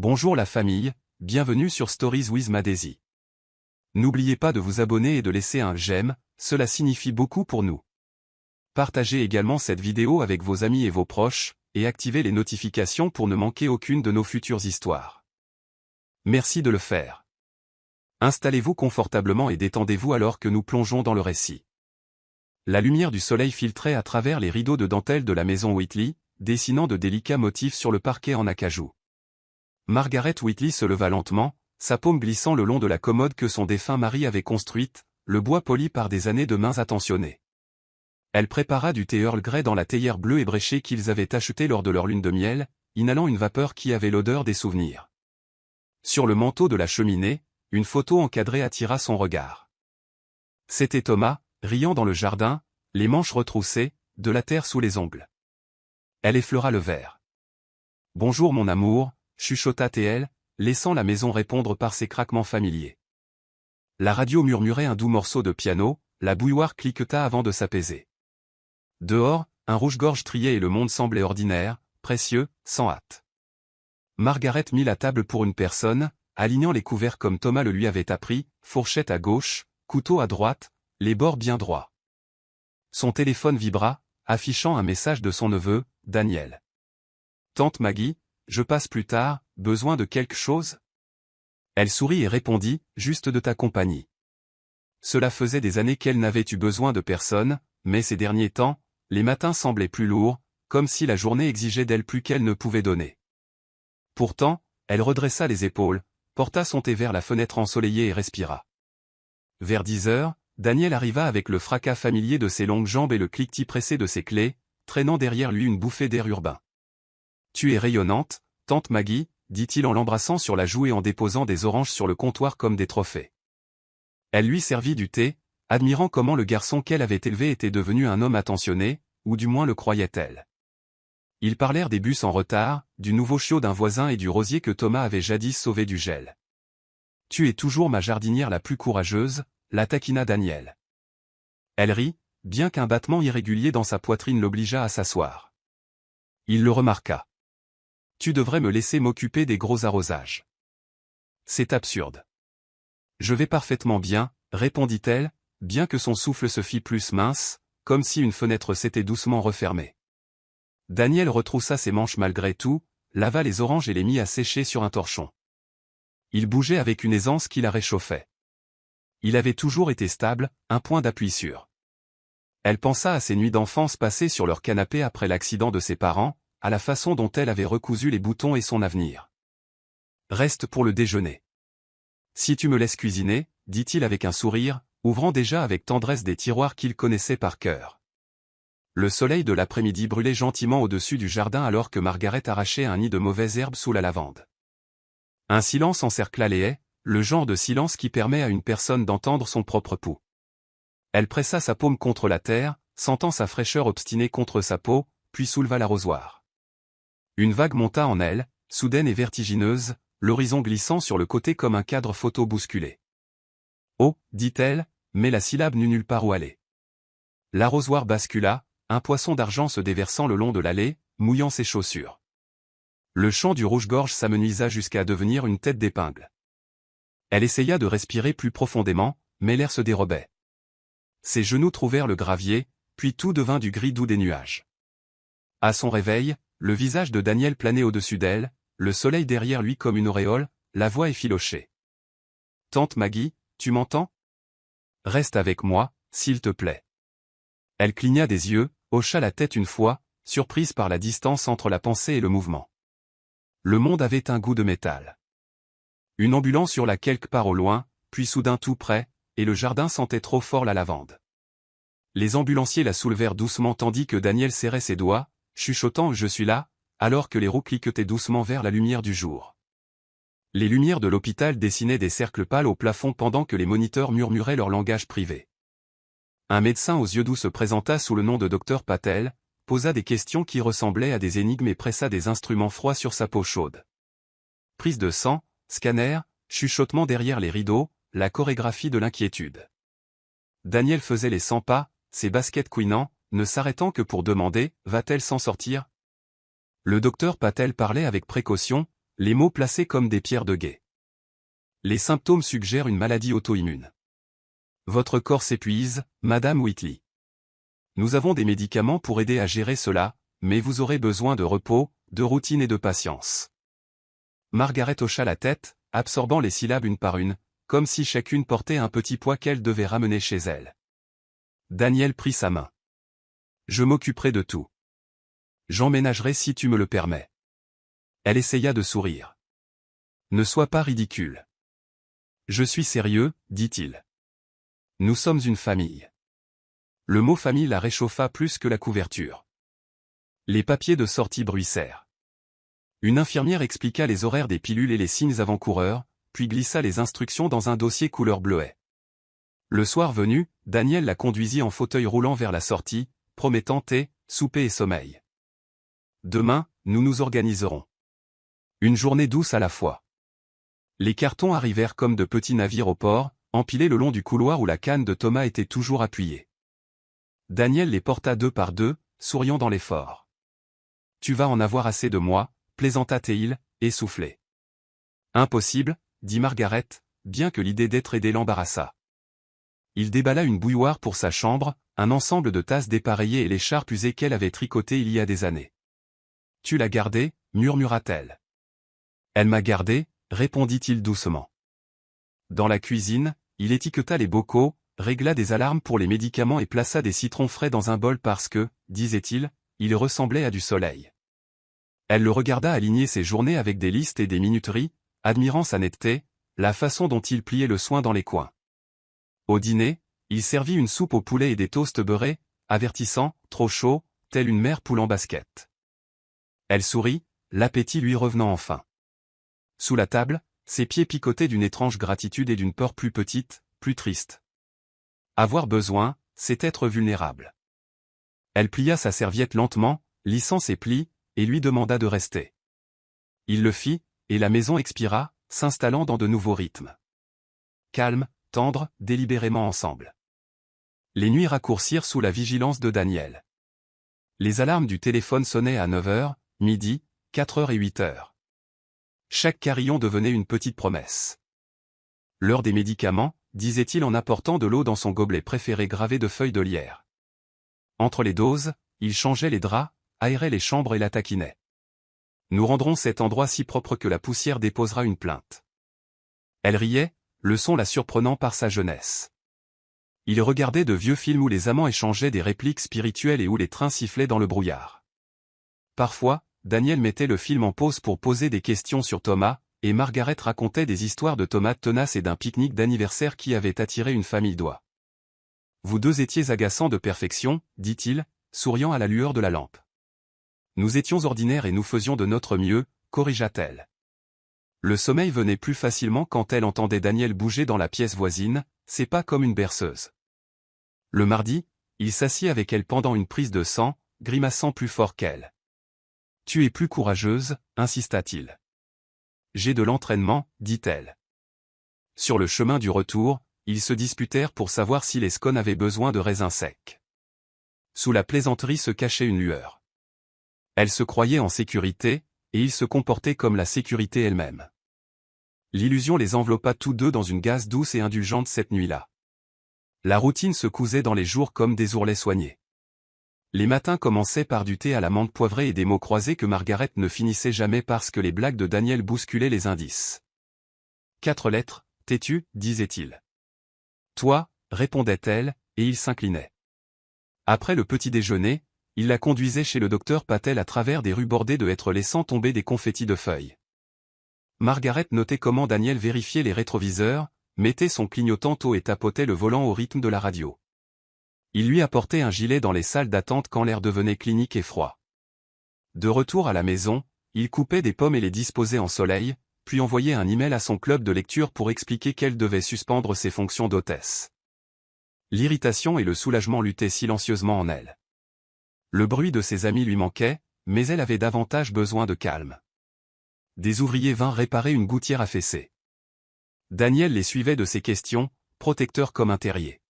Bonjour la famille, bienvenue sur Stories with Madesi. N'oubliez pas de vous abonner et de laisser un j'aime, cela signifie beaucoup pour nous. Partagez également cette vidéo avec vos amis et vos proches, et activez les notifications pour ne manquer aucune de nos futures histoires. Merci de le faire. Installez-vous confortablement et détendez-vous alors que nous plongeons dans le récit. La lumière du soleil filtrait à travers les rideaux de dentelle de la maison Whitley, dessinant de délicats motifs sur le parquet en acajou. Margaret Whitley se leva lentement, sa paume glissant le long de la commode que son défunt mari avait construite, le bois poli par des années de mains attentionnées. Elle prépara du thé Earl Grey dans la théière bleue ébréchée qu'ils avaient achetée lors de leur lune de miel, inhalant une vapeur qui avait l'odeur des souvenirs. Sur le manteau de la cheminée, une photo encadrée attira son regard. C'était Thomas, riant dans le jardin, les manches retroussées, de la terre sous les ongles. Elle effleura le verre. « Bonjour mon amour », chuchota T.L., laissant la maison répondre par ses craquements familiers. La radio murmurait un doux morceau de piano, la bouilloire cliqueta avant de s'apaiser. Dehors, un rouge-gorge triait et le monde semblait ordinaire, précieux, sans hâte. Margaret mit la table pour une personne, alignant les couverts comme Thomas le lui avait appris, fourchette à gauche, couteau à droite, les bords bien droits. Son téléphone vibra, affichant un message de son neveu, Daniel. « Tante Maggie, je passe plus tard, besoin de quelque chose ?» Elle sourit et répondit, « Juste de ta compagnie. » Cela faisait des années qu'elle n'avait eu besoin de personne, mais ces derniers temps, les matins semblaient plus lourds, comme si la journée exigeait d'elle plus qu'elle ne pouvait donner. Pourtant, elle redressa les épaules, porta son thé vers la fenêtre ensoleillée et respira. Vers 10 heures, Daniel arriva avec le fracas familier de ses longues jambes et le cliquetis pressé de ses clés, traînant derrière lui une bouffée d'air urbain. « Tu es rayonnante, tante Maggie », dit-il en l'embrassant sur la joue et en déposant des oranges sur le comptoir comme des trophées. Elle lui servit du thé, admirant comment le garçon qu'elle avait élevé était devenu un homme attentionné, ou du moins le croyait-elle. Ils parlèrent des bus en retard, du nouveau chiot d'un voisin et du rosier que Thomas avait jadis sauvé du gel. « Tu es toujours ma jardinière la plus courageuse », la taquina Daniel. Elle rit, bien qu'un battement irrégulier dans sa poitrine l'obligeât à s'asseoir. Il le remarqua. « Tu devrais me laisser m'occuper des gros arrosages. »« C'est absurde. »« Je vais parfaitement bien, » répondit-elle, bien que son souffle se fît plus mince, comme si une fenêtre s'était doucement refermée. Daniel retroussa ses manches malgré tout, lava les oranges et les mit à sécher sur un torchon. Il bougeait avec une aisance qui la réchauffait. Il avait toujours été stable, un point d'appui sûr. Elle pensa à ses nuits d'enfance passées sur leur canapé après l'accident de ses parents, à la façon dont elle avait recousu les boutons et son avenir. « Reste pour le déjeuner. »« Si tu me laisses cuisiner, » dit-il avec un sourire, ouvrant déjà avec tendresse des tiroirs qu'il connaissait par cœur. Le soleil de l'après-midi brûlait gentiment au-dessus du jardin alors que Margaret arrachait un nid de mauvaises herbes sous la lavande. Un silence encercla les haies, le genre de silence qui permet à une personne d'entendre son propre pouls. Elle pressa sa paume contre la terre, sentant sa fraîcheur obstinée contre sa peau, puis souleva l'arrosoir. Une vague monta en elle, soudaine et vertigineuse, l'horizon glissant sur le côté comme un cadre photo bousculé. « Oh » dit-elle, mais la syllabe n'eut nulle part où aller. L'arrosoir bascula, un poisson d'argent se déversant le long de l'allée, mouillant ses chaussures. Le chant du rouge-gorge s'amenuisa jusqu'à devenir une tête d'épingle. Elle essaya de respirer plus profondément, mais l'air se dérobait. Ses genoux trouvèrent le gravier, puis tout devint du gris doux des nuages. À son réveil, le visage de Daniel planait au-dessus d'elle, le soleil derrière lui comme une auréole, la voix effilochée. « Tante Maggie, tu m'entends ? Reste avec moi, s'il te plaît. » Elle cligna des yeux, hocha la tête une fois, surprise par la distance entre la pensée et le mouvement. Le monde avait un goût de métal. Une ambulance hurla quelque part au loin, puis soudain tout près, et le jardin sentait trop fort la lavande. Les ambulanciers la soulevèrent doucement tandis que Daniel serrait ses doigts, chuchotant « Je suis là », alors que les roues cliquetaient doucement vers la lumière du jour. Les lumières de l'hôpital dessinaient des cercles pâles au plafond pendant que les moniteurs murmuraient leur langage privé. Un médecin aux yeux doux se présenta sous le nom de Dr Patel, posa des questions qui ressemblaient à des énigmes et pressa des instruments froids sur sa peau chaude. Prise de sang, scanner, chuchotement derrière les rideaux, la chorégraphie de l'inquiétude. Daniel faisait les 100 pas, ses baskets couinant, ne s'arrêtant que pour demander « Va-t-elle s'en sortir ?» Le docteur Patel parlait avec précaution, les mots placés comme des pierres de guet. Les symptômes suggèrent une maladie auto-immune. Votre corps s'épuise, Madame Whitley. Nous avons des médicaments pour aider à gérer cela, mais vous aurez besoin de repos, de routine et de patience. Margaret hocha la tête, absorbant les syllabes une par une, comme si chacune portait un petit poids qu'elle devait ramener chez elle. Daniel prit sa main. Je m'occuperai de tout. J'emménagerai si tu me le permets. Elle essaya de sourire. Ne sois pas ridicule. Je suis sérieux, dit-il. Nous sommes une famille. Le mot famille la réchauffa plus que la couverture. Les papiers de sortie bruissèrent. Une infirmière expliqua les horaires des pilules et les signes avant-coureurs, puis glissa les instructions dans un dossier couleur bleuet. Le soir venu, Daniel la conduisit en fauteuil roulant vers la sortie, promettant thé, souper et sommeil. Demain, nous nous organiserons. Une journée douce à la fois. Les cartons arrivèrent comme de petits navires au port, empilés le long du couloir où la canne de Thomas était toujours appuyée. Daniel les porta deux par deux, souriant dans l'effort. Tu vas en avoir assez de moi, plaisanta Théil, essoufflé. Impossible, dit Margaret, bien que l'idée d'être aidé l'embarrassa. Il déballa une bouilloire pour sa chambre, un ensemble de tasses dépareillées et l'écharpe usée qu'elle avait tricotée il y a des années. Tu l'as gardée, murmura-t-elle. Elle m'a gardé, répondit-il doucement. Dans la cuisine, il étiqueta les bocaux, régla des alarmes pour les médicaments et plaça des citrons frais dans un bol parce que, disait-il, il ressemblait à du soleil. Elle le regarda aligner ses journées avec des listes et des minuteries, admirant sa netteté, la façon dont il pliait le soin dans les coins. Au dîner, il servit une soupe au poulet et des toasts beurrés, avertissant, trop chaud, telle une mère poule en basket. Elle sourit, l'appétit lui revenant enfin. Sous la table, ses pieds picotaient d'une étrange gratitude et d'une peur plus petite, plus triste. Avoir besoin, c'est être vulnérable. Elle plia sa serviette lentement, lissant ses plis, et lui demanda de rester. Il le fit, et la maison expira, s'installant dans de nouveaux rythmes. Calme, tendre, délibérément ensemble. Les nuits raccourcirent sous la vigilance de Daniel. Les alarmes du téléphone sonnaient à 9h, midi, 4h et 8h. Chaque carillon devenait une petite promesse. L'heure des médicaments, disait-il en apportant de l'eau dans son gobelet préféré gravé de feuilles de lierre. Entre les doses, il changeait les draps, aérait les chambres et la taquinait. Nous rendrons cet endroit si propre que la poussière déposera une plainte. Elle riait, le son la surprenant par sa jeunesse. Il regardait de vieux films où les amants échangeaient des répliques spirituelles et où les trains sifflaient dans le brouillard. Parfois, Daniel mettait le film en pause pour poser des questions sur Thomas, et Margaret racontait des histoires de tomates tenaces et d'un pique-nique d'anniversaire qui avait attiré une famille d'oies. Vous deux étiez agaçants de perfection, dit-il, souriant à la lueur de la lampe. Nous étions ordinaires et nous faisions de notre mieux, corrigea-t-elle. Le sommeil venait plus facilement quand elle entendait Daniel bouger dans la pièce voisine, c'est pas comme une berceuse. Le mardi, il s'assit avec elle pendant une prise de sang, grimaçant plus fort qu'elle. Tu es plus courageuse, insista-t-il. J'ai de l'entraînement, dit-elle. Sur le chemin du retour, ils se disputèrent pour savoir si les scones avaient besoin de raisins secs. Sous la plaisanterie se cachait une lueur. Elle se croyait en sécurité, et il se comportait comme la sécurité elle-même. L'illusion les enveloppa tous deux dans une gaze douce et indulgente cette nuit-là. La routine se cousait dans les jours comme des ourlets soignés. Les matins commençaient par du thé à la menthe poivrée et des mots croisés que Margaret ne finissait jamais parce que les blagues de Daniel bousculaient les indices. 4 lettres, t'es-tu, disait-il. Toi, répondait-elle, et il s'inclinait. Après le petit déjeuner, il la conduisait chez le docteur Patel à travers des rues bordées de hêtres laissant tomber des confettis de feuilles. Margaret notait comment Daniel vérifiait les rétroviseurs, mettait son clignotant haut et tapotait le volant au rythme de la radio. Il lui apportait un gilet dans les salles d'attente quand l'air devenait clinique et froid. De retour à la maison, il coupait des pommes et les disposait en soleil, puis envoyait un email à son club de lecture pour expliquer qu'elle devait suspendre ses fonctions d'hôtesse. L'irritation et le soulagement luttaient silencieusement en elle. Le bruit de ses amis lui manquait, mais elle avait davantage besoin de calme. Des ouvriers vinrent réparer une gouttière affaissée. Daniel les suivait de ses questions, protecteur comme un terrier.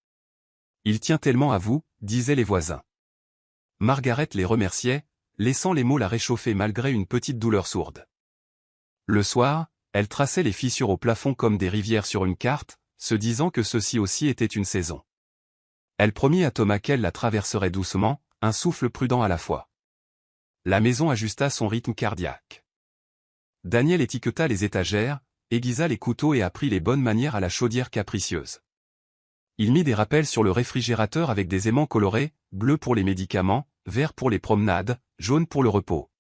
Il tient tellement à vous, disaient les voisins. Margaret les remerciait, laissant les mots la réchauffer malgré une petite douleur sourde. Le soir, elle traçait les fissures au plafond comme des rivières sur une carte, se disant que ceci aussi était une saison. Elle promit à Thomas qu'elle la traverserait doucement, un souffle prudent à la fois. La maison ajusta son rythme cardiaque. Daniel étiqueta les étagères, aiguisa les couteaux et apprit les bonnes manières à la chaudière capricieuse. Il mit des rappels sur le réfrigérateur avec des aimants colorés, bleu pour les médicaments, vert pour les promenades, jaune pour le repos.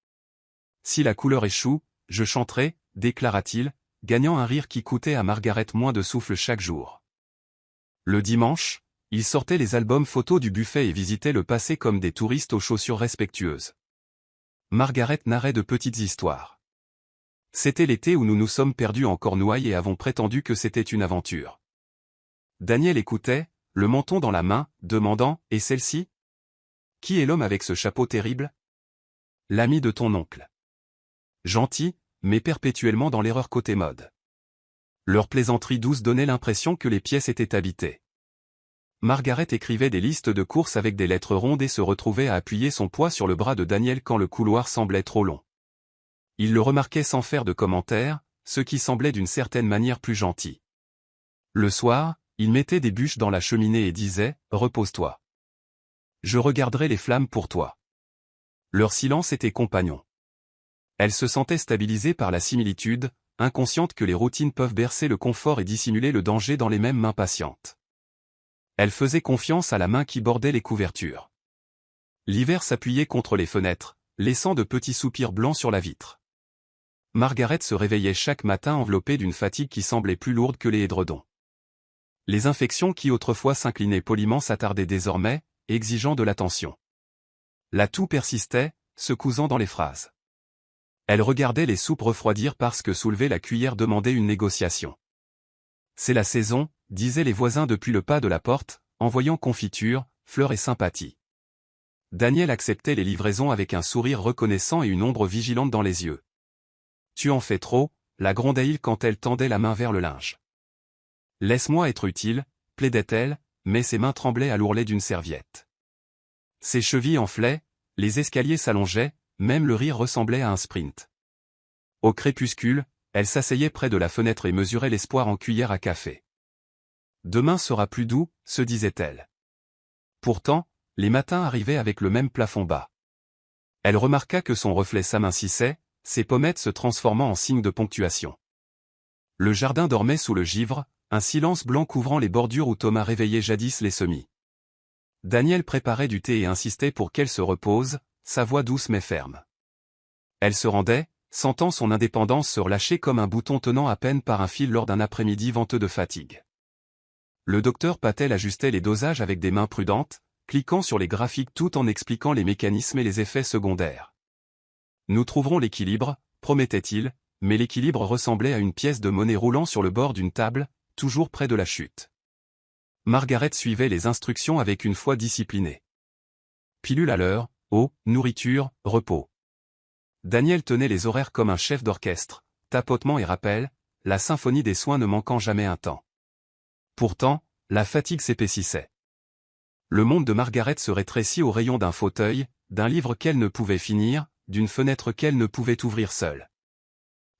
Si la couleur échoue, je chanterai, déclara-t-il, gagnant un rire qui coûtait à Margaret moins de souffle chaque jour. Le dimanche, il sortait les albums photos du buffet et visitait le passé comme des touristes aux chaussures respectueuses. Margaret narrait de petites histoires. C'était l'été où nous nous sommes perdus en Cornouailles et avons prétendu que c'était une aventure. Daniel écoutait, le menton dans la main, demandant « Et celle-ci ? Qui est l'homme avec ce chapeau terrible ?»« L'ami de ton oncle. » Gentil, mais perpétuellement dans l'erreur côté mode. Leur plaisanterie douce donnait l'impression que les pièces étaient habitées. Margaret écrivait des listes de courses avec des lettres rondes et se retrouvait à appuyer son poids sur le bras de Daniel quand le couloir semblait trop long. Il le remarquait sans faire de commentaires, ce qui semblait d'une certaine manière plus gentil. Le soir, il mettait des bûches dans la cheminée et disait « Repose-toi. Je regarderai les flammes pour toi. » Leur silence était compagnon. Elle se sentait stabilisée par la similitude, inconsciente que les routines peuvent bercer le confort et dissimuler le danger dans les mêmes mains patientes. Elle faisait confiance à la main qui bordait les couvertures. L'hiver s'appuyait contre les fenêtres, laissant de petits soupirs blancs sur la vitre. Margaret se réveillait chaque matin enveloppée d'une fatigue qui semblait plus lourde que les édredons. Les infections qui autrefois s'inclinaient poliment s'attardaient désormais, exigeant de l'attention. La toux persistait, se cousant dans les phrases. Elle regardait les soupes refroidir parce que soulever la cuillère demandait une négociation. C'est la saison, disaient les voisins depuis le pas de la porte, envoyant confiture, fleurs et sympathie. Daniel acceptait les livraisons avec un sourire reconnaissant et une ombre vigilante dans les yeux. Tu en fais trop, la grondait-il quand elle tendait la main vers le linge. Laisse-moi être utile, plaidait-elle, mais ses mains tremblaient à l'ourlet d'une serviette. Ses chevilles enflaient, les escaliers s'allongeaient, même le rire ressemblait à un sprint. Au crépuscule, elle s'asseyait près de la fenêtre et mesurait l'espoir en cuillère à café. Demain sera plus doux, se disait-elle. Pourtant, les matins arrivaient avec le même plafond bas. Elle remarqua que son reflet s'amincissait, ses pommettes se transformant en signe de ponctuation. Le jardin dormait sous le givre, un silence blanc couvrant les bordures où Thomas réveillait jadis les semis. Daniel préparait du thé et insistait pour qu'elle se repose, sa voix douce mais ferme. Elle se rendait, sentant son indépendance se relâcher comme un bouton tenant à peine par un fil lors d'un après-midi venteux de fatigue. Le docteur Patel ajustait les dosages avec des mains prudentes, cliquant sur les graphiques tout en expliquant les mécanismes et les effets secondaires. Nous trouverons l'équilibre, promettait-il, mais l'équilibre ressemblait à une pièce de monnaie roulant sur le bord d'une table, toujours près de la chute. Margaret suivait les instructions avec une foi disciplinée. Pilule à l'heure, eau, nourriture, repos. Daniel tenait les horaires comme un chef d'orchestre, tapotement et rappel, la symphonie des soins ne manquant jamais un temps. Pourtant, la fatigue s'épaississait. Le monde de Margaret se rétrécit au rayon d'un fauteuil, d'un livre qu'elle ne pouvait finir, d'une fenêtre qu'elle ne pouvait ouvrir seule.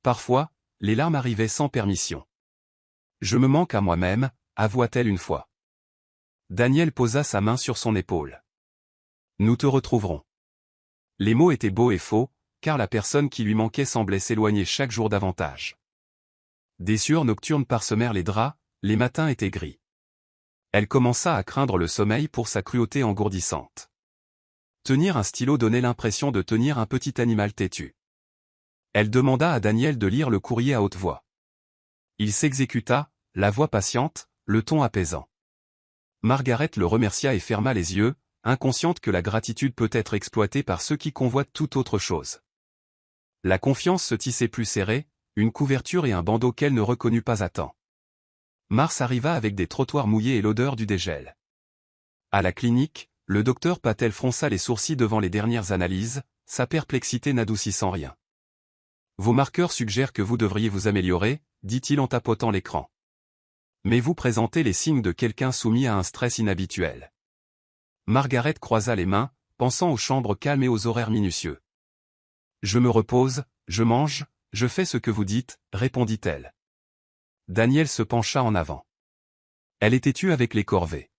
Parfois, les larmes arrivaient sans permission. « Je me manque à moi-même », avoua-t-elle une fois. Daniel posa sa main sur son épaule. « Nous te retrouverons. » Les mots étaient beaux et faux, car la personne qui lui manquait semblait s'éloigner chaque jour davantage. Des sueurs nocturnes parsemèrent les draps, les matins étaient gris. Elle commença à craindre le sommeil pour sa cruauté engourdissante. Tenir un stylo donnait l'impression de tenir un petit animal têtu. Elle demanda à Daniel de lire le courrier à haute voix. Il s'exécuta, la voix patiente, le ton apaisant. Margaret le remercia et ferma les yeux, inconsciente que la gratitude peut être exploitée par ceux qui convoitent toute autre chose. La confiance se tissait plus serrée, une couverture et un bandeau qu'elle ne reconnut pas à temps. Mars arriva avec des trottoirs mouillés et l'odeur du dégel. À la clinique, le docteur Patel fronça les sourcils devant les dernières analyses, sa perplexité n'adoucissant rien. Vos marqueurs suggèrent que vous devriez vous améliorer, dit-il en tapotant l'écran. Mais vous présentez les signes de quelqu'un soumis à un stress inhabituel. Margaret croisa les mains, pensant aux chambres calmes et aux horaires minutieux. Je me repose, je mange, je fais ce que vous dites, répondit-elle. Daniel se pencha en avant. Elle était tue avec les corvées.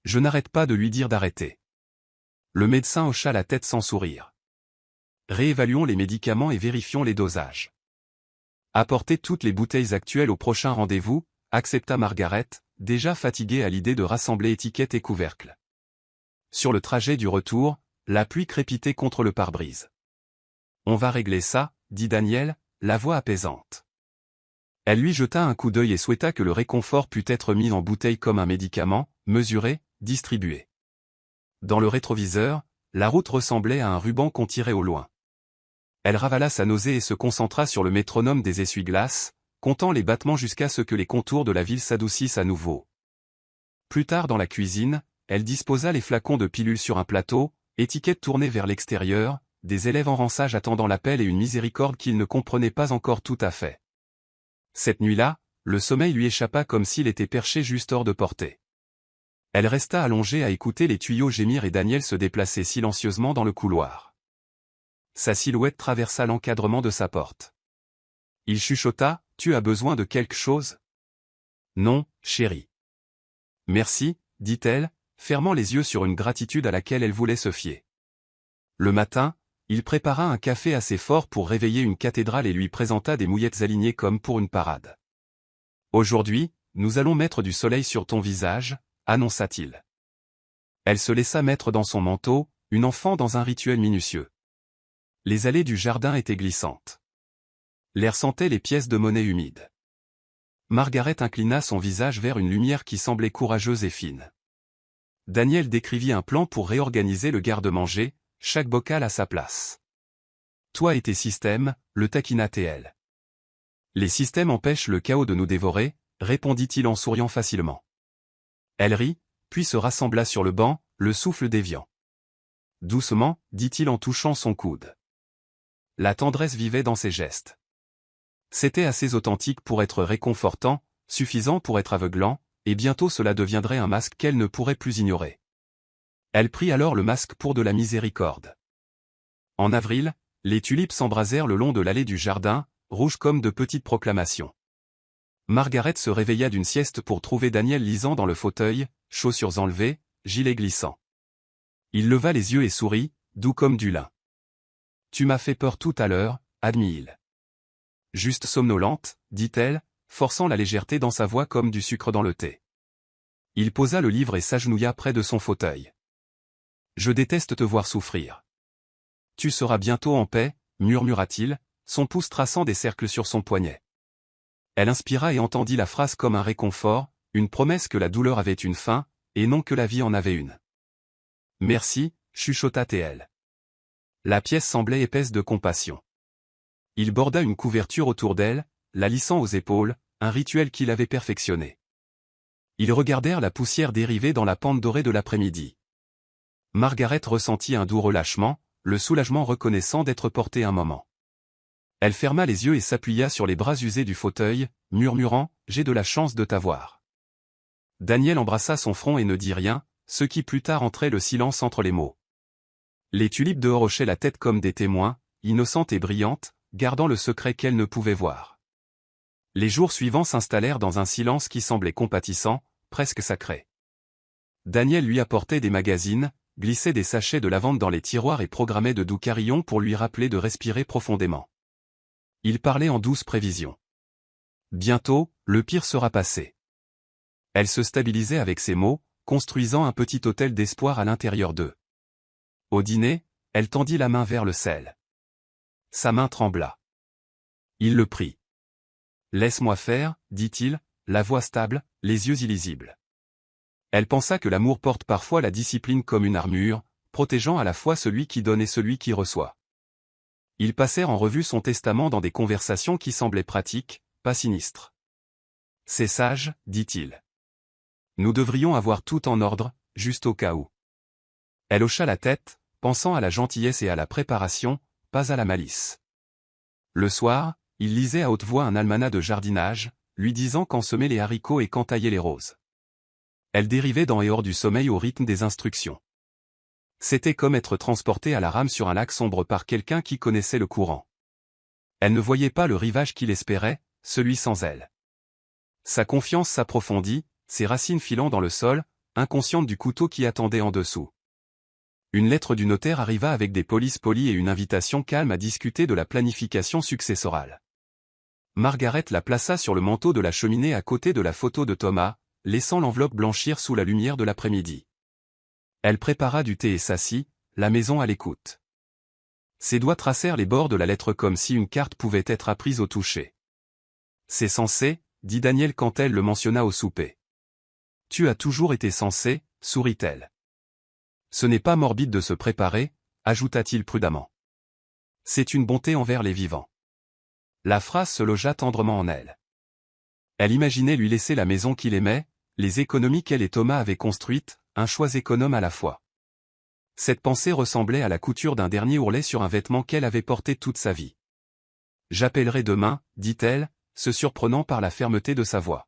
Je n'arrête pas de lui dire d'arrêter. Le médecin hocha la tête sans sourire. Réévaluons les médicaments et vérifions les dosages. Apportez toutes les bouteilles actuelles au prochain rendez-vous, accepta Margaret, déjà fatiguée à l'idée de rassembler étiquettes et couvercles. Sur le trajet du retour, la pluie crépitait contre le pare-brise. On va régler ça, dit Daniel, la voix apaisante. Elle lui jeta un coup d'œil et souhaita que le réconfort pût être mis en bouteille comme un médicament, mesuré, distribué. Dans le rétroviseur, la route ressemblait à un ruban qu'on tirait au loin. Elle ravala sa nausée et se concentra sur le métronome des essuie-glaces, comptant les battements jusqu'à ce que les contours de la ville s'adoucissent à nouveau. Plus tard dans la cuisine, elle disposa les flacons de pilules sur un plateau, étiquette tournée vers l'extérieur, des élèves en rançage attendant l'appel et une miséricorde qu'ils ne comprenaient pas encore tout à fait. Cette nuit-là, le sommeil lui échappa comme s'il était perché juste hors de portée. Elle resta allongée à écouter les tuyaux gémir et Daniel se déplacer silencieusement dans le couloir. Sa silhouette traversa l'encadrement de sa porte. Il chuchota, « Tu as besoin de quelque chose ?»« Non, chérie. »« Merci, » dit-elle, fermant les yeux sur une gratitude à laquelle elle voulait se fier. Le matin, il prépara un café assez fort pour réveiller une cathédrale et lui présenta des mouillettes alignées comme pour une parade. « Aujourd'hui, nous allons mettre du soleil sur ton visage, » annonça-t-il. Elle se laissa mettre dans son manteau, une enfant dans un rituel minutieux. Les allées du jardin étaient glissantes. L'air sentait les pièces de monnaie humides. Margaret inclina son visage vers une lumière qui semblait courageuse et fine. Daniel décrivit un plan pour réorganiser le garde-manger, chaque bocal à sa place. Toi et tes systèmes, le taquina-t-elle. Les systèmes empêchent le chaos de nous dévorer, répondit-il en souriant facilement. Elle rit, puis se rassembla sur le banc, le souffle déviant. Doucement, dit-il en touchant son coude. La tendresse vivait dans ses gestes. C'était assez authentique pour être réconfortant, suffisant pour être aveuglant, et bientôt cela deviendrait un masque qu'elle ne pourrait plus ignorer. Elle prit alors le masque pour de la miséricorde. En avril, les tulipes s'embrasèrent le long de l'allée du jardin, rouges comme de petites proclamations. Margaret se réveilla d'une sieste pour trouver Daniel lisant dans le fauteuil, chaussures enlevées, gilet glissant. Il leva les yeux et sourit, doux comme du lin. « Tu m'as fait peur tout à l'heure, » admit-il. Juste somnolente, dit-elle, forçant la légèreté dans sa voix comme du sucre dans le thé. Il posa le livre et s'agenouilla près de son fauteuil. « Je déteste te voir souffrir. »« Tu seras bientôt en paix, » murmura-t-il, son pouce traçant des cercles sur son poignet. Elle inspira et entendit la phrase comme un réconfort, une promesse que la douleur avait une fin, et non que la vie en avait une. « Merci, » chuchota-t-elle. La pièce semblait épaisse de compassion. Il borda une couverture autour d'elle, la lissant aux épaules, un rituel qu'il avait perfectionné. Ils regardèrent la poussière dériver dans la pente dorée de l'après-midi. Margaret ressentit un doux relâchement, le soulagement reconnaissant d'être portée un moment. Elle ferma les yeux et s'appuya sur les bras usés du fauteuil, murmurant « J'ai de la chance de t'avoir ». Daniel embrassa son front et ne dit rien, ce qui plus tard entrait le silence entre les mots. Les tulipes dehors hochaient la tête comme des témoins, innocentes et brillantes, gardant le secret qu'elles ne pouvaient voir. Les jours suivants s'installèrent dans un silence qui semblait compatissant, presque sacré. Daniel lui apportait des magazines, glissait des sachets de lavande dans les tiroirs et programmait de doux carillons pour lui rappeler de respirer profondément. Il parlait en douce prévision. Bientôt, le pire sera passé. Elle se stabilisait avec ces mots, construisant un petit hôtel d'espoir à l'intérieur d'eux. Au dîner, elle tendit la main vers le sel. Sa main trembla. Il le prit. « Laisse-moi faire, » dit-il, la voix stable, les yeux illisibles. Elle pensa que l'amour porte parfois la discipline comme une armure, protégeant à la fois celui qui donne et celui qui reçoit. Ils passèrent en revue son testament dans des conversations qui semblaient pratiques, pas sinistres. « C'est sage, » dit-il. « Nous devrions avoir tout en ordre, juste au cas où. » Elle hocha la tête, pensant à la gentillesse et à la préparation, pas à la malice. Le soir, il lisait à haute voix un almanach de jardinage, lui disant quand semer les haricots et quand tailler les roses. Elle dérivait dans et hors du sommeil au rythme des instructions. C'était comme être transporté à la rame sur un lac sombre par quelqu'un qui connaissait le courant. Elle ne voyait pas le rivage qu'il espérait, celui sans elle. Sa confiance s'approfondit, ses racines filant dans le sol, inconsciente du couteau qui attendait en dessous. Une lettre du notaire arriva avec des polices polies et une invitation calme à discuter de la planification successorale. Margaret la plaça sur le manteau de la cheminée à côté de la photo de Thomas, laissant l'enveloppe blanchir sous la lumière de l'après-midi. Elle prépara du thé et s'assit, la maison à l'écoute. Ses doigts tracèrent les bords de la lettre comme si une carte pouvait être apprise au toucher. « C'est censé, dit Daniel quand elle le mentionna au souper. « Tu as toujours été censé, sourit-elle. Ce n'est pas morbide de se préparer, ajouta-t-il prudemment. C'est une bonté envers les vivants. La phrase se logea tendrement en elle. Elle imaginait lui laisser la maison qu'il aimait, les économies qu'elle et Thomas avaient construites, un choix économe à la fois. Cette pensée ressemblait à la couture d'un dernier ourlet sur un vêtement qu'elle avait porté toute sa vie. J'appellerai demain, dit-elle, se surprenant par la fermeté de sa voix.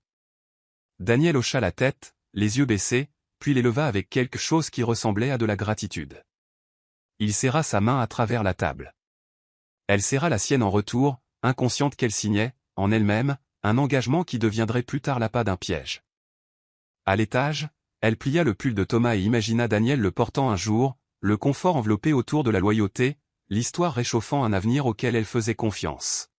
Daniel hocha la tête, les yeux baissés, puis les leva avec quelque chose qui ressemblait à de la gratitude. Il serra sa main à travers la table. Elle serra la sienne en retour, inconsciente qu'elle signait, en elle-même, un engagement qui deviendrait plus tard l'appât d'un piège. À l'étage, elle plia le pull de Thomas et imagina Daniel le portant un jour, le confort enveloppé autour de la loyauté, l'histoire réchauffant un avenir auquel elle faisait confiance.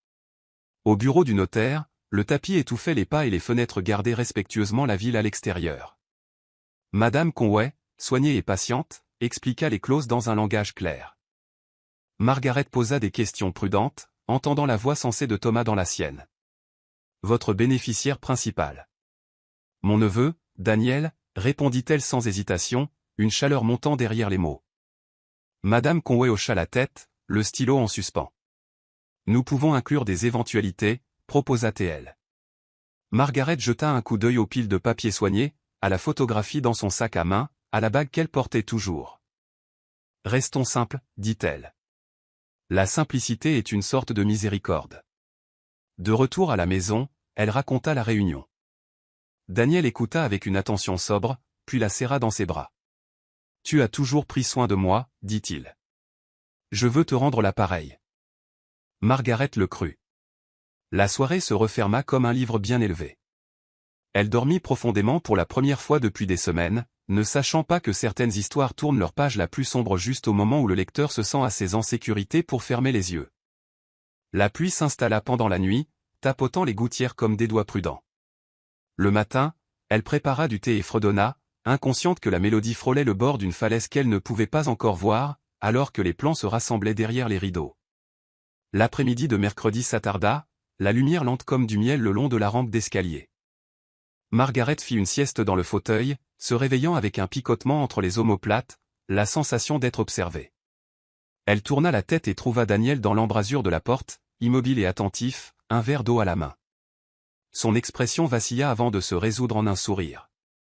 Au bureau du notaire, le tapis étouffait les pas et les fenêtres gardaient respectueusement la ville à l'extérieur. Madame Conway, soignée et patiente, expliqua les clauses dans un langage clair. Margaret posa des questions prudentes, entendant la voix sensée de Thomas dans la sienne. Votre bénéficiaire principal. Mon neveu, Daniel, répondit-elle sans hésitation, une chaleur montant derrière les mots. Madame Conway hocha la tête, le stylo en suspens. Nous pouvons inclure des éventualités, proposa-t-elle. Margaret jeta un coup d'œil aux piles de papier soigné, à la photographie dans son sac à main, à la bague qu'elle portait toujours. Restons simples, dit-elle. La simplicité est une sorte de miséricorde. De retour à la maison, elle raconta la réunion. Daniel écouta avec une attention sobre, puis la serra dans ses bras. Tu as toujours pris soin de moi, dit-il. Je veux te rendre l'appareil. Margaret le crut. La soirée se referma comme un livre bien élevé. Elle dormit profondément pour la première fois depuis des semaines, ne sachant pas que certaines histoires tournent leur page la plus sombre juste au moment où le lecteur se sent assez en sécurité pour fermer les yeux. La pluie s'installa pendant la nuit, tapotant les gouttières comme des doigts prudents. Le matin, elle prépara du thé et fredonna, inconsciente que la mélodie frôlait le bord d'une falaise qu'elle ne pouvait pas encore voir, alors que les plans se rassemblaient derrière les rideaux. L'après-midi de mercredi s'attarda, la lumière lente comme du miel le long de la rampe d'escalier. Margaret fit une sieste dans le fauteuil, se réveillant avec un picotement entre les omoplates, la sensation d'être observée. Elle tourna la tête et trouva Daniel dans l'embrasure de la porte, immobile et attentif, un verre d'eau à la main. Son expression vacilla avant de se résoudre en un sourire.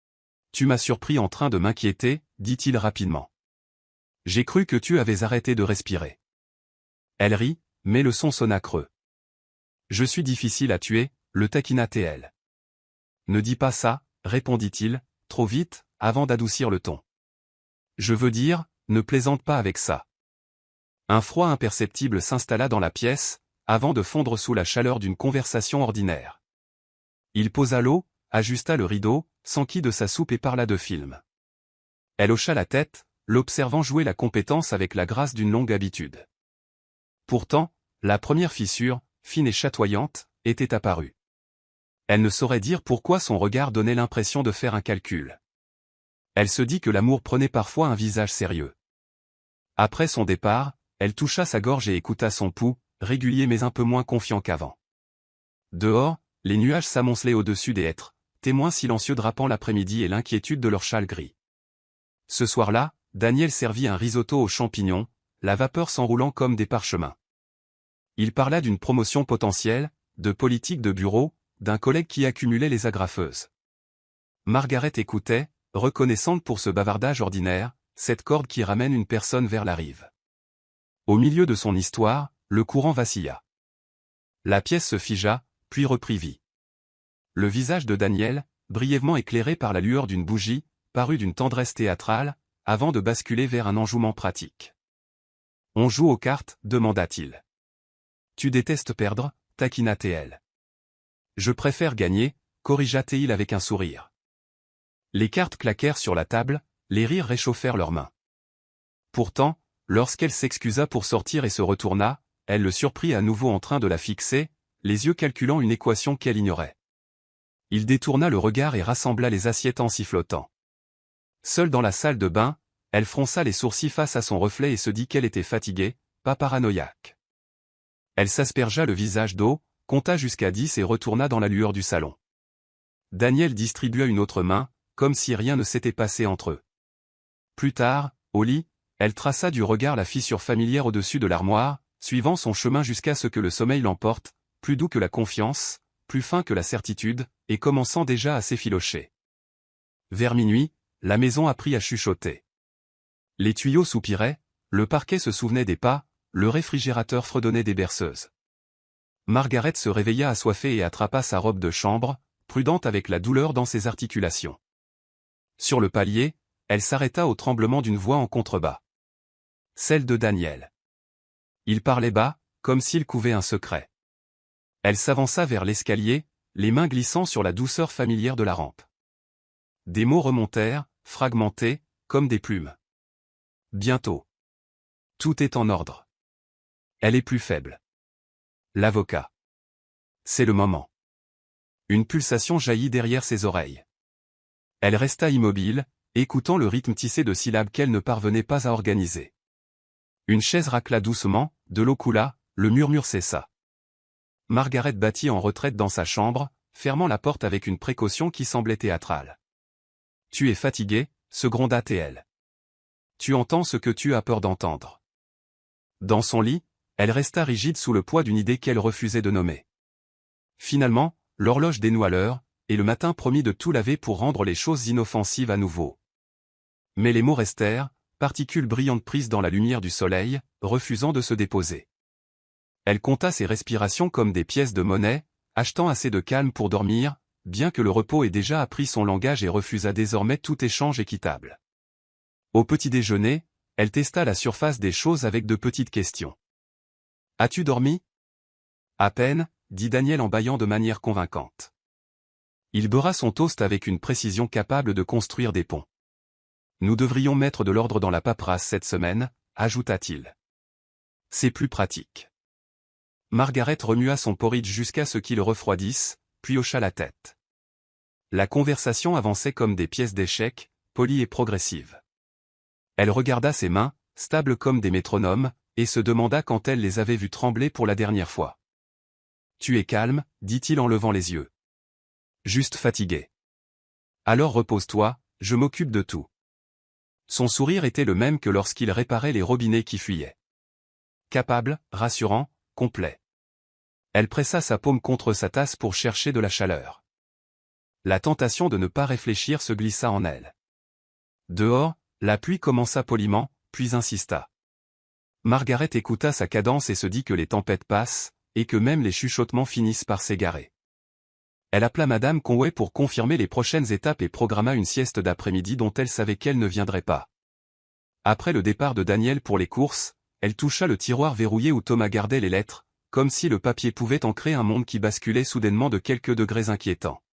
« Tu m'as surpris en train de m'inquiéter, dit-il rapidement. J'ai cru que tu avais arrêté de respirer. » Elle rit, mais le son sonna creux. « Je suis difficile à tuer, le taquina-t-elle. »« Ne dis pas ça, répondit-il, trop vite, avant d'adoucir le ton. Je veux dire, ne plaisante pas avec ça. » Un froid imperceptible s'installa dans la pièce, avant de fondre sous la chaleur d'une conversation ordinaire. Il posa l'eau, ajusta le rideau, s'enquit de sa soupe et parla de film. Elle hocha la tête, l'observant jouer la compétence avec la grâce d'une longue habitude. Pourtant, la première fissure, fine et chatoyante, était apparue. Elle ne saurait dire pourquoi son regard donnait l'impression de faire un calcul. Elle se dit que l'amour prenait parfois un visage sérieux. Après son départ, elle toucha sa gorge et écouta son pouls, régulier mais un peu moins confiant qu'avant. Dehors, les nuages s'amoncelaient au-dessus des hêtres, témoins silencieux drapant l'après-midi et l'inquiétude de leur châle gris. Ce soir-là, Daniel servit un risotto aux champignons, la vapeur s'enroulant comme des parchemins. Il parla d'une promotion potentielle, de politique de bureau, d'un collègue qui accumulait les agrafeuses. Margaret écoutait, reconnaissante pour ce bavardage ordinaire, cette corde qui ramène une personne vers la rive. Au milieu de son histoire, le courant vacilla. La pièce se figea, puis reprit vie. Le visage de Daniel, brièvement éclairé par la lueur d'une bougie, parut d'une tendresse théâtrale, avant de basculer vers un enjouement pratique. « On joue aux cartes » demanda-t-il. Tu détestes perdre, taquina TL. Je préfère gagner, corrigea Théil avec un sourire. Les cartes claquèrent sur la table, les rires réchauffèrent leurs mains. Pourtant, lorsqu'elle s'excusa pour sortir et se retourna, elle le surprit à nouveau en train de la fixer, les yeux calculant une équation qu'elle ignorait. Il détourna le regard et rassembla les assiettes en sifflotant. Seule dans la salle de bain, elle fronça les sourcils face à son reflet et se dit qu'elle était fatiguée, pas paranoïaque. Elle s'aspergea le visage d'eau, compta jusqu'à 10 et retourna dans la lueur du salon. Daniel distribua une autre main, comme si rien ne s'était passé entre eux. Plus tard, au lit, elle traça du regard la fissure familière au-dessus de l'armoire, suivant son chemin jusqu'à ce que le sommeil l'emporte, plus doux que la confiance, plus fin que la certitude, et commençant déjà à s'effilocher. Vers minuit, la maison apprit à chuchoter. Les tuyaux soupiraient, le parquet se souvenait des pas, le réfrigérateur fredonnait des berceuses. Margaret se réveilla assoiffée et attrapa sa robe de chambre, prudente avec la douleur dans ses articulations. Sur le palier, elle s'arrêta au tremblement d'une voix en contrebas. Celle de Daniel. Il parlait bas, comme s'il couvait un secret. Elle s'avança vers l'escalier, les mains glissant sur la douceur familière de la rampe. Des mots remontèrent, fragmentés, comme des plumes. Bientôt. Tout est en ordre. Elle est plus faible. L'avocat. C'est le moment. Une pulsation jaillit derrière ses oreilles. Elle resta immobile, écoutant le rythme tissé de syllabes qu'elle ne parvenait pas à organiser. Une chaise racla doucement, de l'eau coula, le murmure cessa. Margaret battit en retraite dans sa chambre, fermant la porte avec une précaution qui semblait théâtrale. « Tu es fatigué » se gronda TL. « Tu entends ce que tu as peur d'entendre. » Dans son lit, elle resta rigide sous le poids d'une idée qu'elle refusait de nommer. Finalement, l'horloge dénoua l'heure, et le matin promit de tout laver pour rendre les choses inoffensives à nouveau. Mais les mots restèrent, particules brillantes prises dans la lumière du soleil, refusant de se déposer. Elle compta ses respirations comme des pièces de monnaie, achetant assez de calme pour dormir, bien que le repos ait déjà appris son langage et refusa désormais tout échange équitable. Au petit déjeuner, elle testa la surface des choses avec de petites questions. « As-tu dormi ?»« À peine » dit Daniel en bâillant de manière convaincante. Il beurra son toast avec une précision capable de construire des ponts. « Nous devrions mettre de l'ordre dans la paperasse cette semaine, » ajouta-t-il. « C'est plus pratique. » Margaret remua son porridge jusqu'à ce qu'il refroidisse, puis hocha la tête. La conversation avançait comme des pièces d'échecs, polies et progressives. Elle regarda ses mains, stables comme des métronomes, et se demanda quand elle les avait vues trembler pour la dernière fois. « Tu es calme » dit-il en levant les yeux. « Juste fatigué. »« Alors repose-toi, je m'occupe de tout. » Son sourire était le même que lorsqu'il réparait les robinets qui fuyaient. Capable, rassurant, complet. Elle pressa sa paume contre sa tasse pour chercher de la chaleur. La tentation de ne pas réfléchir se glissa en elle. Dehors, la pluie commença poliment, puis insista. Margaret écouta sa cadence et se dit que les tempêtes passent, et que même les chuchotements finissent par s'égarer. Elle appela Madame Conway pour confirmer les prochaines étapes et programma une sieste d'après-midi dont elle savait qu'elle ne viendrait pas. Après le départ de Daniel pour les courses, elle toucha le tiroir verrouillé où Thomas gardait les lettres, comme si le papier pouvait en créer un monde qui basculait soudainement de quelques degrés inquiétants.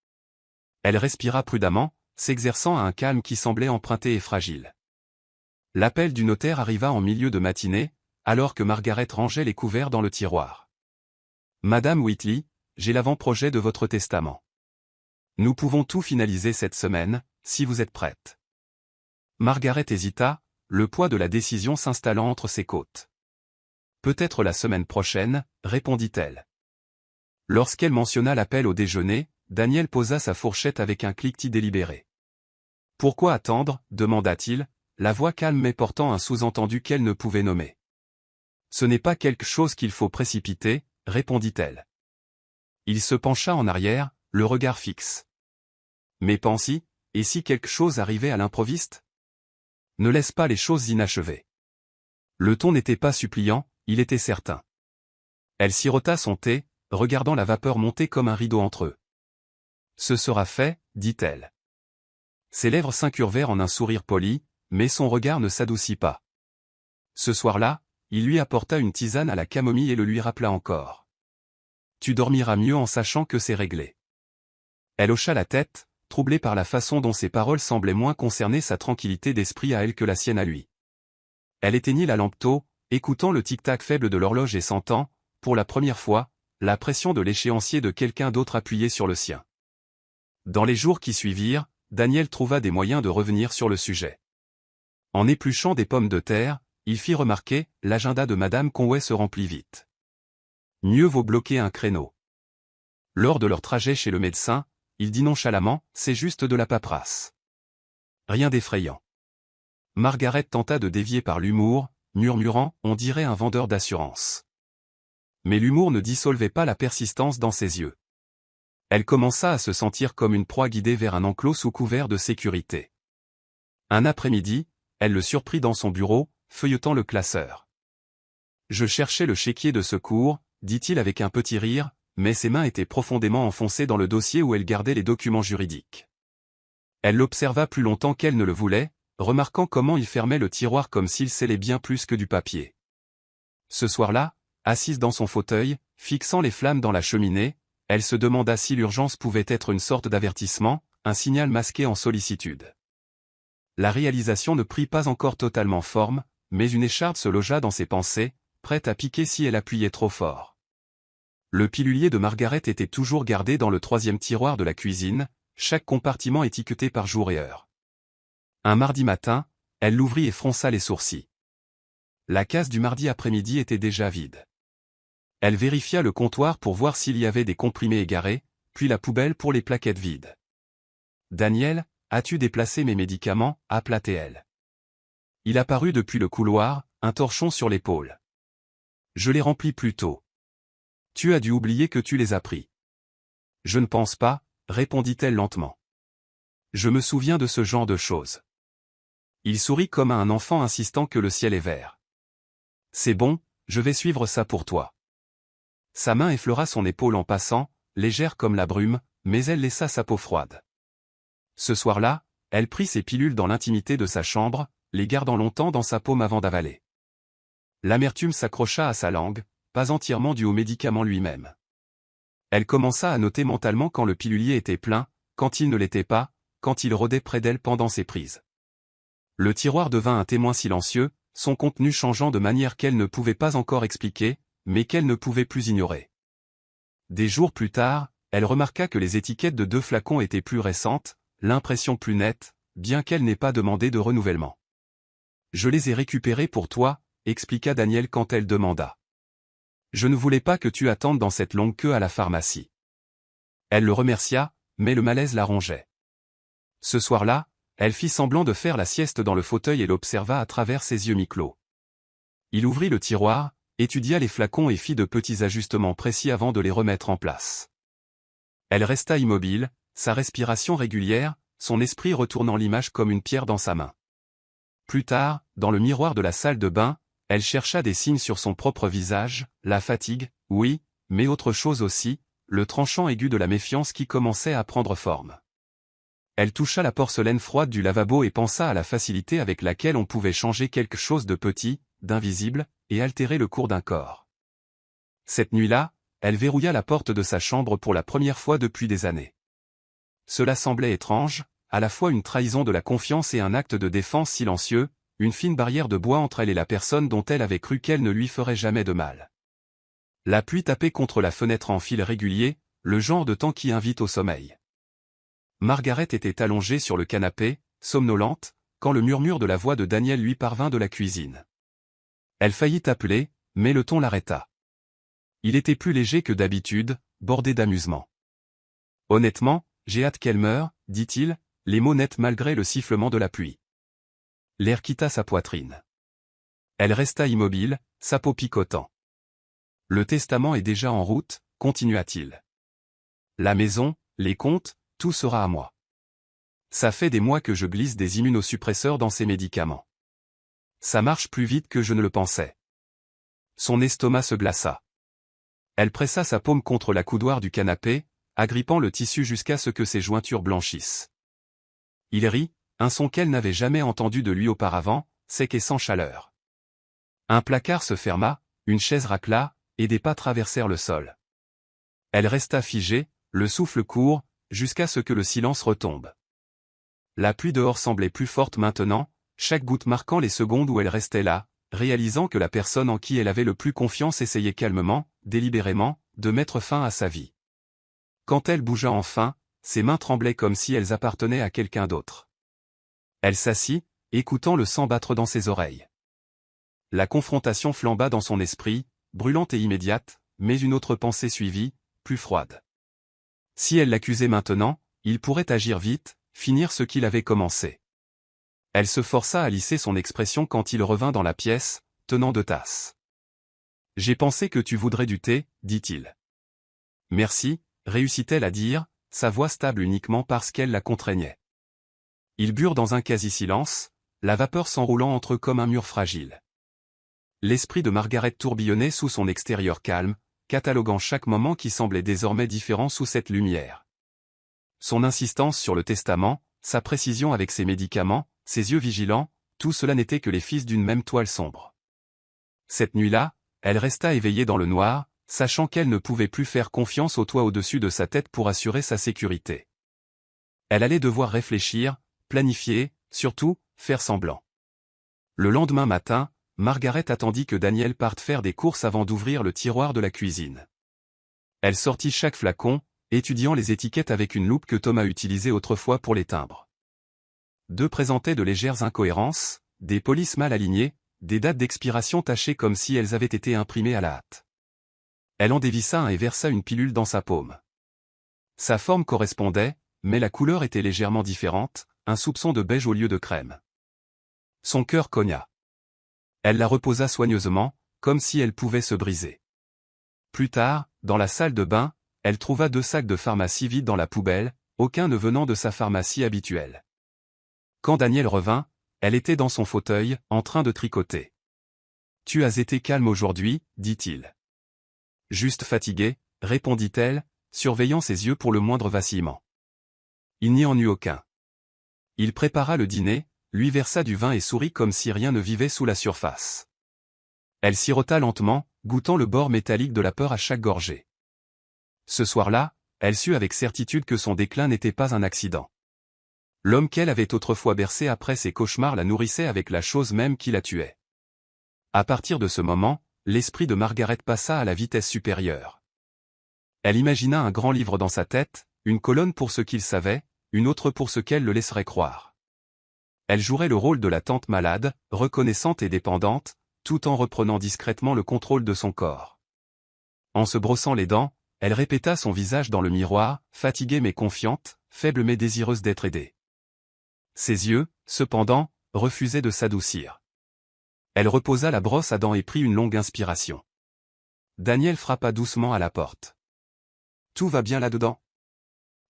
Elle respira prudemment, s'exerçant à un calme qui semblait emprunté et fragile. L'appel du notaire arriva en milieu de matinée, alors que Margaret rangeait les couverts dans le tiroir. « Madame Whitley, j'ai l'avant-projet de votre testament. Nous pouvons tout finaliser cette semaine, si vous êtes prête. » Margaret hésita, le poids de la décision s'installant entre ses côtes. « Peut-être la semaine prochaine, » répondit-elle. Lorsqu'elle mentionna l'appel au déjeuner, Daniel posa sa fourchette avec un cliquetis délibéré. « Pourquoi attendre ?» demanda-t-il, la voix calme mais portant un sous-entendu qu'elle ne pouvait nommer. « Ce n'est pas quelque chose qu'il faut précipiter, » répondit-elle. Il se pencha en arrière, le regard fixe. « Mais pense-y, et si quelque chose arrivait à l'improviste ? Ne laisse pas les choses inachevées. » Le ton n'était pas suppliant, il était certain. Elle sirota son thé, regardant la vapeur monter comme un rideau entre eux. « Ce sera fait, » dit-elle. Ses lèvres s'incurvèrent en un sourire poli, mais son regard ne s'adoucit pas. Ce soir-là, il lui apporta une tisane à la camomille et le lui rappela encore. Tu dormiras mieux en sachant que c'est réglé. Elle hocha la tête, troublée par la façon dont ses paroles semblaient moins concerner sa tranquillité d'esprit à elle que la sienne à lui. Elle éteignit la lampe tôt, écoutant le tic-tac faible de l'horloge et sentant, pour la première fois, la pression de l'échéancier de quelqu'un d'autre appuyé sur le sien. Dans les jours qui suivirent, Daniel trouva des moyens de revenir sur le sujet. En épluchant des pommes de terre, il fit remarquer, l'agenda de Madame Conway se remplit vite. Mieux vaut bloquer un créneau. Lors de leur trajet chez le médecin, il dit nonchalamment, c'est juste de la paperasse. Rien d'effrayant. Margaret tenta de dévier par l'humour, murmurant, on dirait un vendeur d'assurance. Mais l'humour ne dissolvait pas la persistance dans ses yeux. Elle commença à se sentir comme une proie guidée vers un enclos sous couvert de sécurité. Un après-midi, elle le surprit dans son bureau, feuilletant le classeur. Je cherchais le chéquier de secours, dit-il avec un petit rire, mais ses mains étaient profondément enfoncées dans le dossier où elle gardait les documents juridiques. Elle l'observa plus longtemps qu'elle ne le voulait, remarquant comment il fermait le tiroir comme s'il scellait bien plus que du papier. Ce soir-là, assise dans son fauteuil, fixant les flammes dans la cheminée, elle se demanda si l'urgence pouvait être une sorte d'avertissement, un signal masqué en sollicitude. La réalisation ne prit pas encore totalement forme, mais une écharde se logea dans ses pensées, prête à piquer si elle appuyait trop fort. Le pilulier de Margaret était toujours gardé dans le 3e tiroir de la cuisine, chaque compartiment étiqueté par jour et heure. Un mardi matin, elle l'ouvrit et fronça les sourcils. La case du mardi après-midi était déjà vide. Elle vérifia le comptoir pour voir s'il y avait des comprimés égarés, puis la poubelle pour les plaquettes vides. « Daniel, as-tu déplacé mes médicaments » appela-t-elle. Il apparut depuis le couloir, un torchon sur l'épaule. « Je les remplis plus tôt. »« Tu as dû oublier que tu les as pris. »« Je ne pense pas, » répondit-elle lentement. « Je me souviens de ce genre de choses. » Il sourit comme à un enfant insistant que le ciel est vert. « C'est bon, je vais suivre ça pour toi. » Sa main effleura son épaule en passant, légère comme la brume, mais elle laissa sa peau froide. Ce soir-là, elle prit ses pilules dans l'intimité de sa chambre, les gardant longtemps dans sa paume avant d'avaler. L'amertume s'accrocha à sa langue, pas entièrement due au médicament lui-même. Elle commença à noter mentalement quand le pilulier était plein, quand il ne l'était pas, quand il rôdait près d'elle pendant ses prises. Le tiroir devint un témoin silencieux, son contenu changeant de manière qu'elle ne pouvait pas encore expliquer, mais qu'elle ne pouvait plus ignorer. Des jours plus tard, elle remarqua que les étiquettes de 2 flacons étaient plus récentes, l'impression plus nette, bien qu'elle n'ait pas demandé de renouvellement. « Je les ai récupérés pour toi », expliqua Daniel quand elle demanda. « Je ne voulais pas que tu attendes dans cette longue queue à la pharmacie. » Elle le remercia, mais le malaise la rongeait. Ce soir-là, elle fit semblant de faire la sieste dans le fauteuil et l'observa à travers ses yeux mi-clos. Il ouvrit le tiroir, étudia les flacons et fit de petits ajustements précis avant de les remettre en place. Elle resta immobile, sa respiration régulière, son esprit retournant l'image comme une pierre dans sa main. Plus tard, dans le miroir de la salle de bain, elle chercha des signes sur son propre visage, la fatigue, oui, mais autre chose aussi, le tranchant aigu de la méfiance qui commençait à prendre forme. Elle toucha la porcelaine froide du lavabo et pensa à la facilité avec laquelle on pouvait changer quelque chose de petit, d'invisible, et altérer le cours d'un corps. Cette nuit-là, elle verrouilla la porte de sa chambre pour la première fois depuis des années. Cela semblait étrange, à la fois une trahison de la confiance et un acte de défense silencieux, une fine barrière de bois entre elle et la personne dont elle avait cru qu'elle ne lui ferait jamais de mal. La pluie tapait contre la fenêtre en fil régulier, le genre de temps qui invite au sommeil. Margaret était allongée sur le canapé, somnolente, quand le murmure de la voix de Daniel lui parvint de la cuisine. Elle faillit appeler, mais le ton l'arrêta. Il était plus léger que d'habitude, bordé d'amusement. « Honnêtement, j'ai hâte qu'elle meure, dit-il, les mots nets malgré le sifflement de la pluie. » L'air quitta sa poitrine. Elle resta immobile, sa peau picotant. « Le testament est déjà en route, continua-t-il. La maison, les comptes, tout sera à moi. Ça fait des mois que je glisse des immunosuppresseurs dans ces médicaments. Ça marche plus vite que je ne le pensais. » Son estomac se glaça. Elle pressa sa paume contre la coudoir du canapé, agrippant le tissu jusqu'à ce que ses jointures blanchissent. Il rit, un son qu'elle n'avait jamais entendu de lui auparavant, sec et sans chaleur. Un placard se ferma, une chaise racla, et des pas traversèrent le sol. Elle resta figée, le souffle court, jusqu'à ce que le silence retombe. La pluie dehors semblait plus forte maintenant, chaque goutte marquant les secondes où elle restait là, réalisant que la personne en qui elle avait le plus confiance essayait calmement, délibérément, de mettre fin à sa vie. Quand elle bougea enfin, ses mains tremblaient comme si elles appartenaient à quelqu'un d'autre. Elle s'assit, écoutant le sang battre dans ses oreilles. La confrontation flamba dans son esprit, brûlante et immédiate, mais une autre pensée suivit, plus froide. Si elle l'accusait maintenant, il pourrait agir vite, finir ce qu'il avait commencé. Elle se força à lisser son expression quand il revint dans la pièce, tenant deux tasses. « J'ai pensé que tu voudrais du thé, dit-il. »« Merci », réussit-elle à dire, sa voix stable uniquement parce qu'elle la contraignait. Ils burent dans un quasi-silence, la vapeur s'enroulant entre eux comme un mur fragile. L'esprit de Margaret tourbillonnait sous son extérieur calme, cataloguant chaque moment qui semblait désormais différent sous cette lumière. Son insistance sur le testament, sa précision avec ses médicaments, ses yeux vigilants, tout cela n'était que les fils d'une même toile sombre. Cette nuit-là, elle resta éveillée dans le noir, sachant qu'elle ne pouvait plus faire confiance au toit au-dessus de sa tête pour assurer sa sécurité. Elle allait devoir réfléchir, planifier, surtout, faire semblant. Le lendemain matin, Margaret attendit que Daniel parte faire des courses avant d'ouvrir le tiroir de la cuisine. Elle sortit chaque flacon, étudiant les étiquettes avec une loupe que Thomas utilisait autrefois pour les timbres. Deux présentaient de légères incohérences, des polices mal alignées, des dates d'expiration tachées comme si elles avaient été imprimées à la hâte. Elle en dévissa un et versa une pilule dans sa paume. Sa forme correspondait, mais la couleur était légèrement différente, un soupçon de beige au lieu de crème. Son cœur cogna. Elle la reposa soigneusement, comme si elle pouvait se briser. Plus tard, dans la salle de bain, elle trouva deux sacs de pharmacie vides dans la poubelle, aucun ne venant de sa pharmacie habituelle. Quand Daniel revint, elle était dans son fauteuil, en train de tricoter. « Tu as été calme aujourd'hui, dit-il. »« Juste fatiguée, répondit-elle, surveillant ses yeux pour le moindre vacillement. Il n'y en eut aucun. Il prépara le dîner, lui versa du vin et sourit comme si rien ne vivait sous la surface. Elle sirota lentement, goûtant le bord métallique de la peur à chaque gorgée. Ce soir-là, elle sut avec certitude que son déclin n'était pas un accident. L'homme qu'elle avait autrefois bercé après ses cauchemars la nourrissait avec la chose même qui la tuait. À partir de ce moment, l'esprit de Margaret passa à la vitesse supérieure. Elle imagina un grand livre dans sa tête, une colonne pour ce qu'il savait, une autre pour ce qu'elle le laisserait croire. Elle jouerait le rôle de la tante malade, reconnaissante et dépendante, tout en reprenant discrètement le contrôle de son corps. En se brossant les dents, elle répéta son visage dans le miroir, fatiguée mais confiante, faible mais désireuse d'être aidée. Ses yeux, cependant, refusaient de s'adoucir. Elle reposa la brosse à dents et prit une longue inspiration. Daniel frappa doucement à la porte. « Tout va bien là-dedans ? »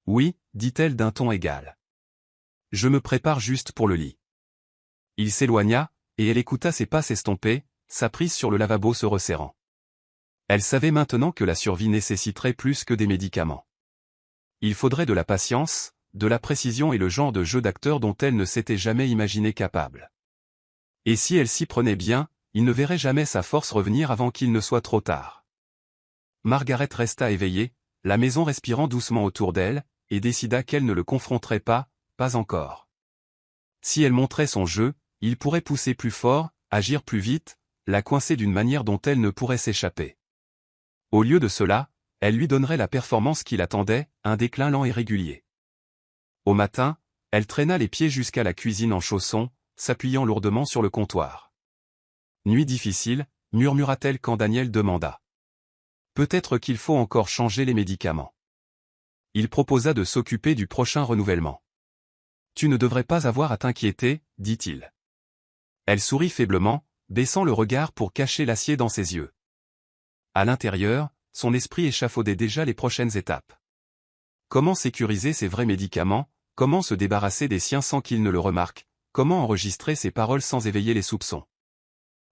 « Oui, dit-elle d'un ton égal. Je me prépare juste pour le lit. » Il s'éloigna, et elle écouta ses pas s'estomper, sa prise sur le lavabo se resserrant. Elle savait maintenant que la survie nécessiterait plus que des médicaments. Il faudrait de la patience, de la précision et le genre de jeu d'acteur dont elle ne s'était jamais imaginée capable. Et si elle s'y prenait bien, il ne verrait jamais sa force revenir avant qu'il ne soit trop tard. Margaret resta éveillée, la maison respirant doucement autour d'elle, et décida qu'elle ne le confronterait pas encore. Si elle montrait son jeu, il pourrait pousser plus fort, agir plus vite, la coincer d'une manière dont elle ne pourrait s'échapper. Au lieu de cela, elle lui donnerait la performance qui l'attendait, un déclin lent et régulier. Au matin, elle traîna les pieds jusqu'à la cuisine en chaussons, s'appuyant lourdement sur le comptoir. « Nuit difficile », murmura-t-elle quand Daniel demanda. « Peut-être qu'il faut encore changer les médicaments. » Il proposa de s'occuper du prochain renouvellement. « Tu ne devrais pas avoir à t'inquiéter, dit-il. » Elle sourit faiblement, baissant le regard pour cacher l'acier dans ses yeux. À l'intérieur, son esprit échafaudait déjà les prochaines étapes. Comment sécuriser ses vrais médicaments, comment se débarrasser des siens sans qu'il ne le remarque, comment enregistrer ses paroles sans éveiller les soupçons.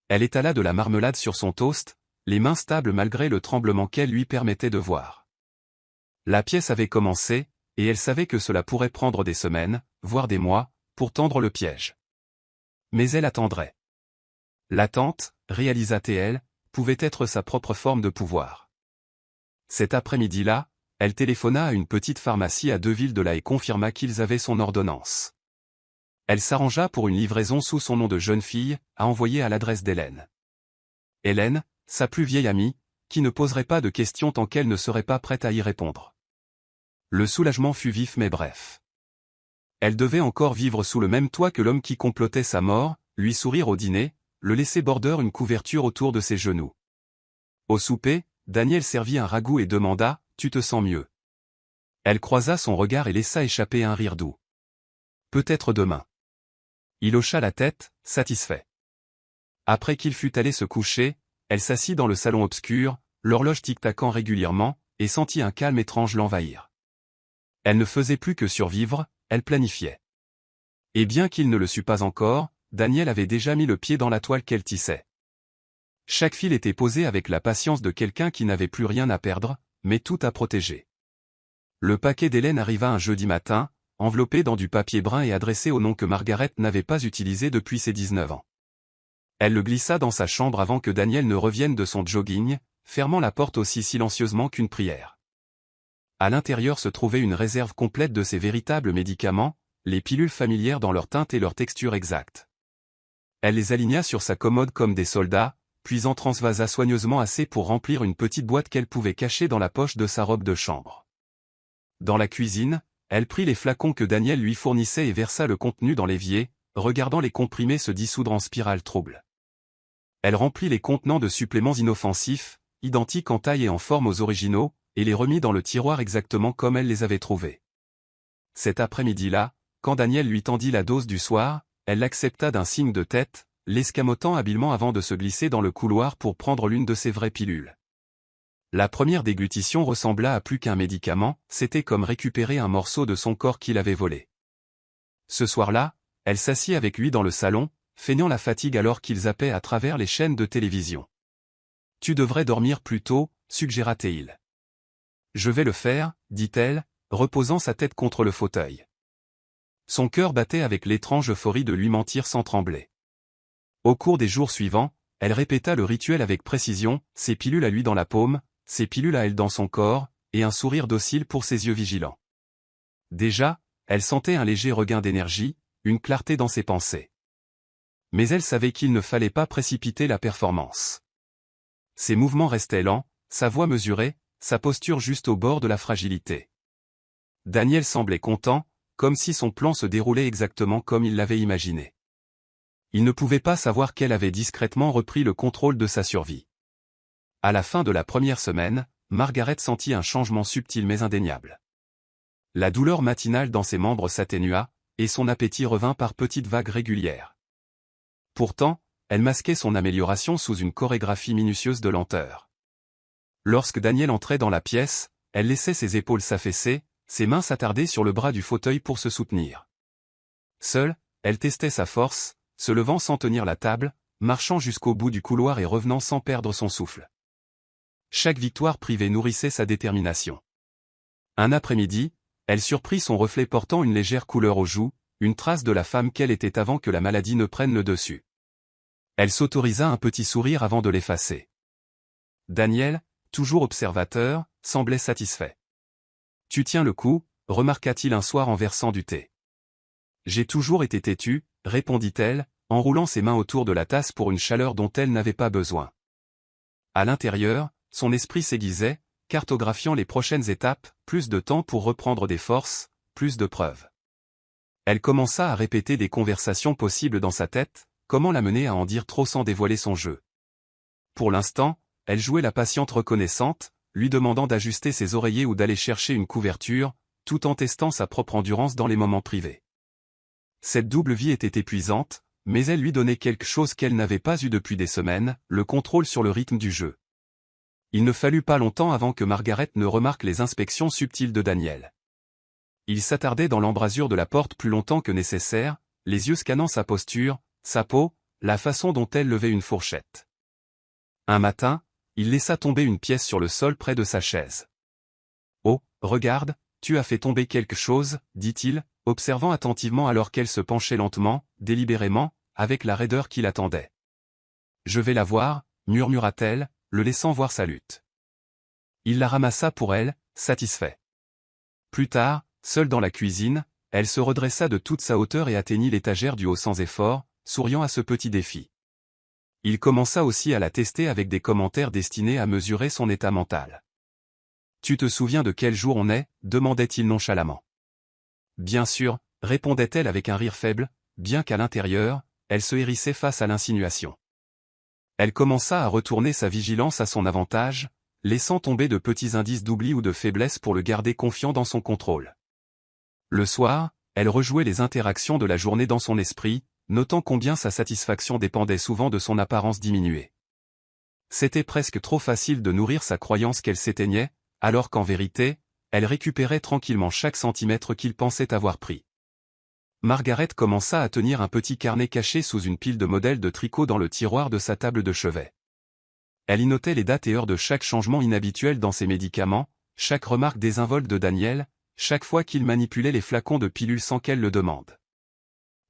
Elle étala de la marmelade sur son toast, les mains stables malgré le tremblement qu'elle lui permettait de voir. La pièce avait commencé, et elle savait que cela pourrait prendre des semaines, voire des mois, pour tendre le piège. Mais elle attendrait. L'attente, réalisa-t-elle, pouvait être sa propre forme de pouvoir. Cet après-midi-là, elle téléphona à une petite pharmacie à 2 villes de là et confirma qu'ils avaient son ordonnance. Elle s'arrangea pour une livraison sous son nom de jeune fille, à envoyer à l'adresse d'Hélène. Hélène, sa plus vieille amie, qui ne poserait pas de questions tant qu'elle ne serait pas prête à y répondre. Le soulagement fut vif mais bref. Elle devait encore vivre sous le même toit que l'homme qui complotait sa mort, lui sourire au dîner, le laisser border une couverture autour de ses genoux. Au souper, Daniel servit un ragoût et demanda « Tu te sens mieux ?» Elle croisa son regard et laissa échapper un rire doux. « Peut-être demain. » Il hocha la tête, satisfait. Après qu'il fut allé se coucher, elle s'assit dans le salon obscur, l'horloge tic-tacant régulièrement, et sentit un calme étrange l'envahir. Elle ne faisait plus que survivre, elle planifiait. Et bien qu'il ne le sût pas encore, Daniel avait déjà mis le pied dans la toile qu'elle tissait. Chaque fil était posé avec la patience de quelqu'un qui n'avait plus rien à perdre, mais tout à protéger. Le paquet d'Hélène arriva un jeudi matin, enveloppé dans du papier brun et adressé au nom que Margaret n'avait pas utilisé depuis ses 19 ans. Elle le glissa dans sa chambre avant que Daniel ne revienne de son jogging, fermant la porte aussi silencieusement qu'une prière. À l'intérieur se trouvait une réserve complète de ses véritables médicaments, les pilules familières dans leur teinte et leur texture exacte. Elle les aligna sur sa commode comme des soldats, puis en transvasa soigneusement assez pour remplir une petite boîte qu'elle pouvait cacher dans la poche de sa robe de chambre. Dans la cuisine, elle prit les flacons que Daniel lui fournissait et versa le contenu dans l'évier, regardant les comprimés se dissoudre en spirale trouble. Elle remplit les contenants de suppléments inoffensifs, identiques en taille et en forme aux originaux, et les remit dans le tiroir exactement comme elle les avait trouvés. Cet après-midi-là, quand Daniel lui tendit la dose du soir, elle l'accepta d'un signe de tête, l'escamotant habilement avant de se glisser dans le couloir pour prendre l'une de ses vraies pilules. La première déglutition ressembla à plus qu'un médicament, c'était comme récupérer un morceau de son corps qu'il avait volé. Ce soir-là, elle s'assit avec lui dans le salon, feignant la fatigue alors qu'il zappait à travers les chaînes de télévision. « Tu devrais dormir plus tôt », suggéra-t-il. « Je vais le faire », dit-elle, reposant sa tête contre le fauteuil. Son cœur battait avec l'étrange euphorie de lui mentir sans trembler. Au cours des jours suivants, elle répéta le rituel avec précision, ses pilules à lui dans la paume, ses pilules à elle dans son corps, et un sourire docile pour ses yeux vigilants. Déjà, elle sentait un léger regain d'énergie, une clarté dans ses pensées. Mais elle savait qu'il ne fallait pas précipiter la performance. Ses mouvements restaient lents, sa voix mesurée, sa posture juste au bord de la fragilité. Daniel semblait content, comme si son plan se déroulait exactement comme il l'avait imaginé. Il ne pouvait pas savoir qu'elle avait discrètement repris le contrôle de sa survie. À la fin de la première semaine, Margaret sentit un changement subtil mais indéniable. La douleur matinale dans ses membres s'atténua, et son appétit revint par petites vagues régulières. Pourtant, elle masquait son amélioration sous une chorégraphie minutieuse de lenteur. Lorsque Daniel entrait dans la pièce, elle laissait ses épaules s'affaisser, ses mains s'attarder sur le bras du fauteuil pour se soutenir. Seule, elle testait sa force, se levant sans tenir la table, marchant jusqu'au bout du couloir et revenant sans perdre son souffle. Chaque victoire privée nourrissait sa détermination. Un après-midi, elle surprit son reflet portant une légère couleur aux joues, une trace de la femme qu'elle était avant que la maladie ne prenne le dessus. Elle s'autorisa un petit sourire avant de l'effacer. Daniel, toujours observateur, semblait satisfait. « Tu tiens le coup », remarqua-t-il un soir en versant du thé. « J'ai toujours été têtue », répondit-elle, enroulant ses mains autour de la tasse pour une chaleur dont elle n'avait pas besoin. À l'intérieur, son esprit s'aiguisait, cartographiant les prochaines étapes, plus de temps pour reprendre des forces, plus de preuves. Elle commença à répéter des conversations possibles dans sa tête, comment la mener à en dire trop sans dévoiler son jeu. Pour l'instant, elle jouait la patiente reconnaissante, lui demandant d'ajuster ses oreillers ou d'aller chercher une couverture, tout en testant sa propre endurance dans les moments privés. Cette double vie était épuisante, mais elle lui donnait quelque chose qu'elle n'avait pas eu depuis des semaines, le contrôle sur le rythme du jeu. Il ne fallut pas longtemps avant que Margaret ne remarque les inspections subtiles de Daniel. Il s'attardait dans l'embrasure de la porte plus longtemps que nécessaire, les yeux scannant sa posture, sa peau, la façon dont elle levait une fourchette. Un matin, il laissa tomber une pièce sur le sol près de sa chaise. « Oh, regarde, tu as fait tomber quelque chose, » dit-il, observant attentivement alors qu'elle se penchait lentement, délibérément, avec la raideur qui l'attendait. Je vais la voir, murmura-t-elle, le laissant voir sa lutte. Il la ramassa pour elle, satisfait. Plus tard, seule dans la cuisine, elle se redressa de toute sa hauteur et atteignit l'étagère du haut sans effort, souriant à ce petit défi. Il commença aussi à la tester avec des commentaires destinés à mesurer son état mental. « Tu te souviens de quel jour on est » demandait-il nonchalamment. « Bien sûr » répondait-elle avec un rire faible, bien qu'à l'intérieur, elle se hérissait face à l'insinuation. Elle commença à retourner sa vigilance à son avantage, laissant tomber de petits indices d'oubli ou de faiblesse pour le garder confiant dans son contrôle. Le soir, elle rejouait les interactions de la journée dans son esprit, notant combien sa satisfaction dépendait souvent de son apparence diminuée. C'était presque trop facile de nourrir sa croyance qu'elle s'éteignait, alors qu'en vérité, elle récupérait tranquillement chaque centimètre qu'il pensait avoir pris. Margaret commença à tenir un petit carnet caché sous une pile de modèles de tricot dans le tiroir de sa table de chevet. Elle y notait les dates et heures de chaque changement inhabituel dans ses médicaments, chaque remarque désinvolte de Daniel, chaque fois qu'il manipulait les flacons de pilules sans qu'elle le demande.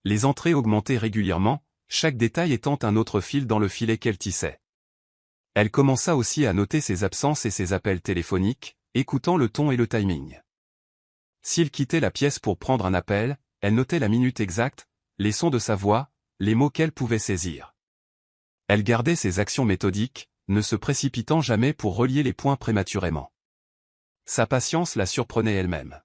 Les entrées augmentaient régulièrement, chaque détail étant un autre fil dans le filet qu'elle tissait. Elle commença aussi à noter ses absences et ses appels téléphoniques, écoutant le ton et le timing. S'il quittait la pièce pour prendre un appel, elle notait la minute exacte, les sons de sa voix, les mots qu'elle pouvait saisir. Elle gardait ses actions méthodiques, ne se précipitant jamais pour relier les points prématurément. Sa patience la surprenait elle-même.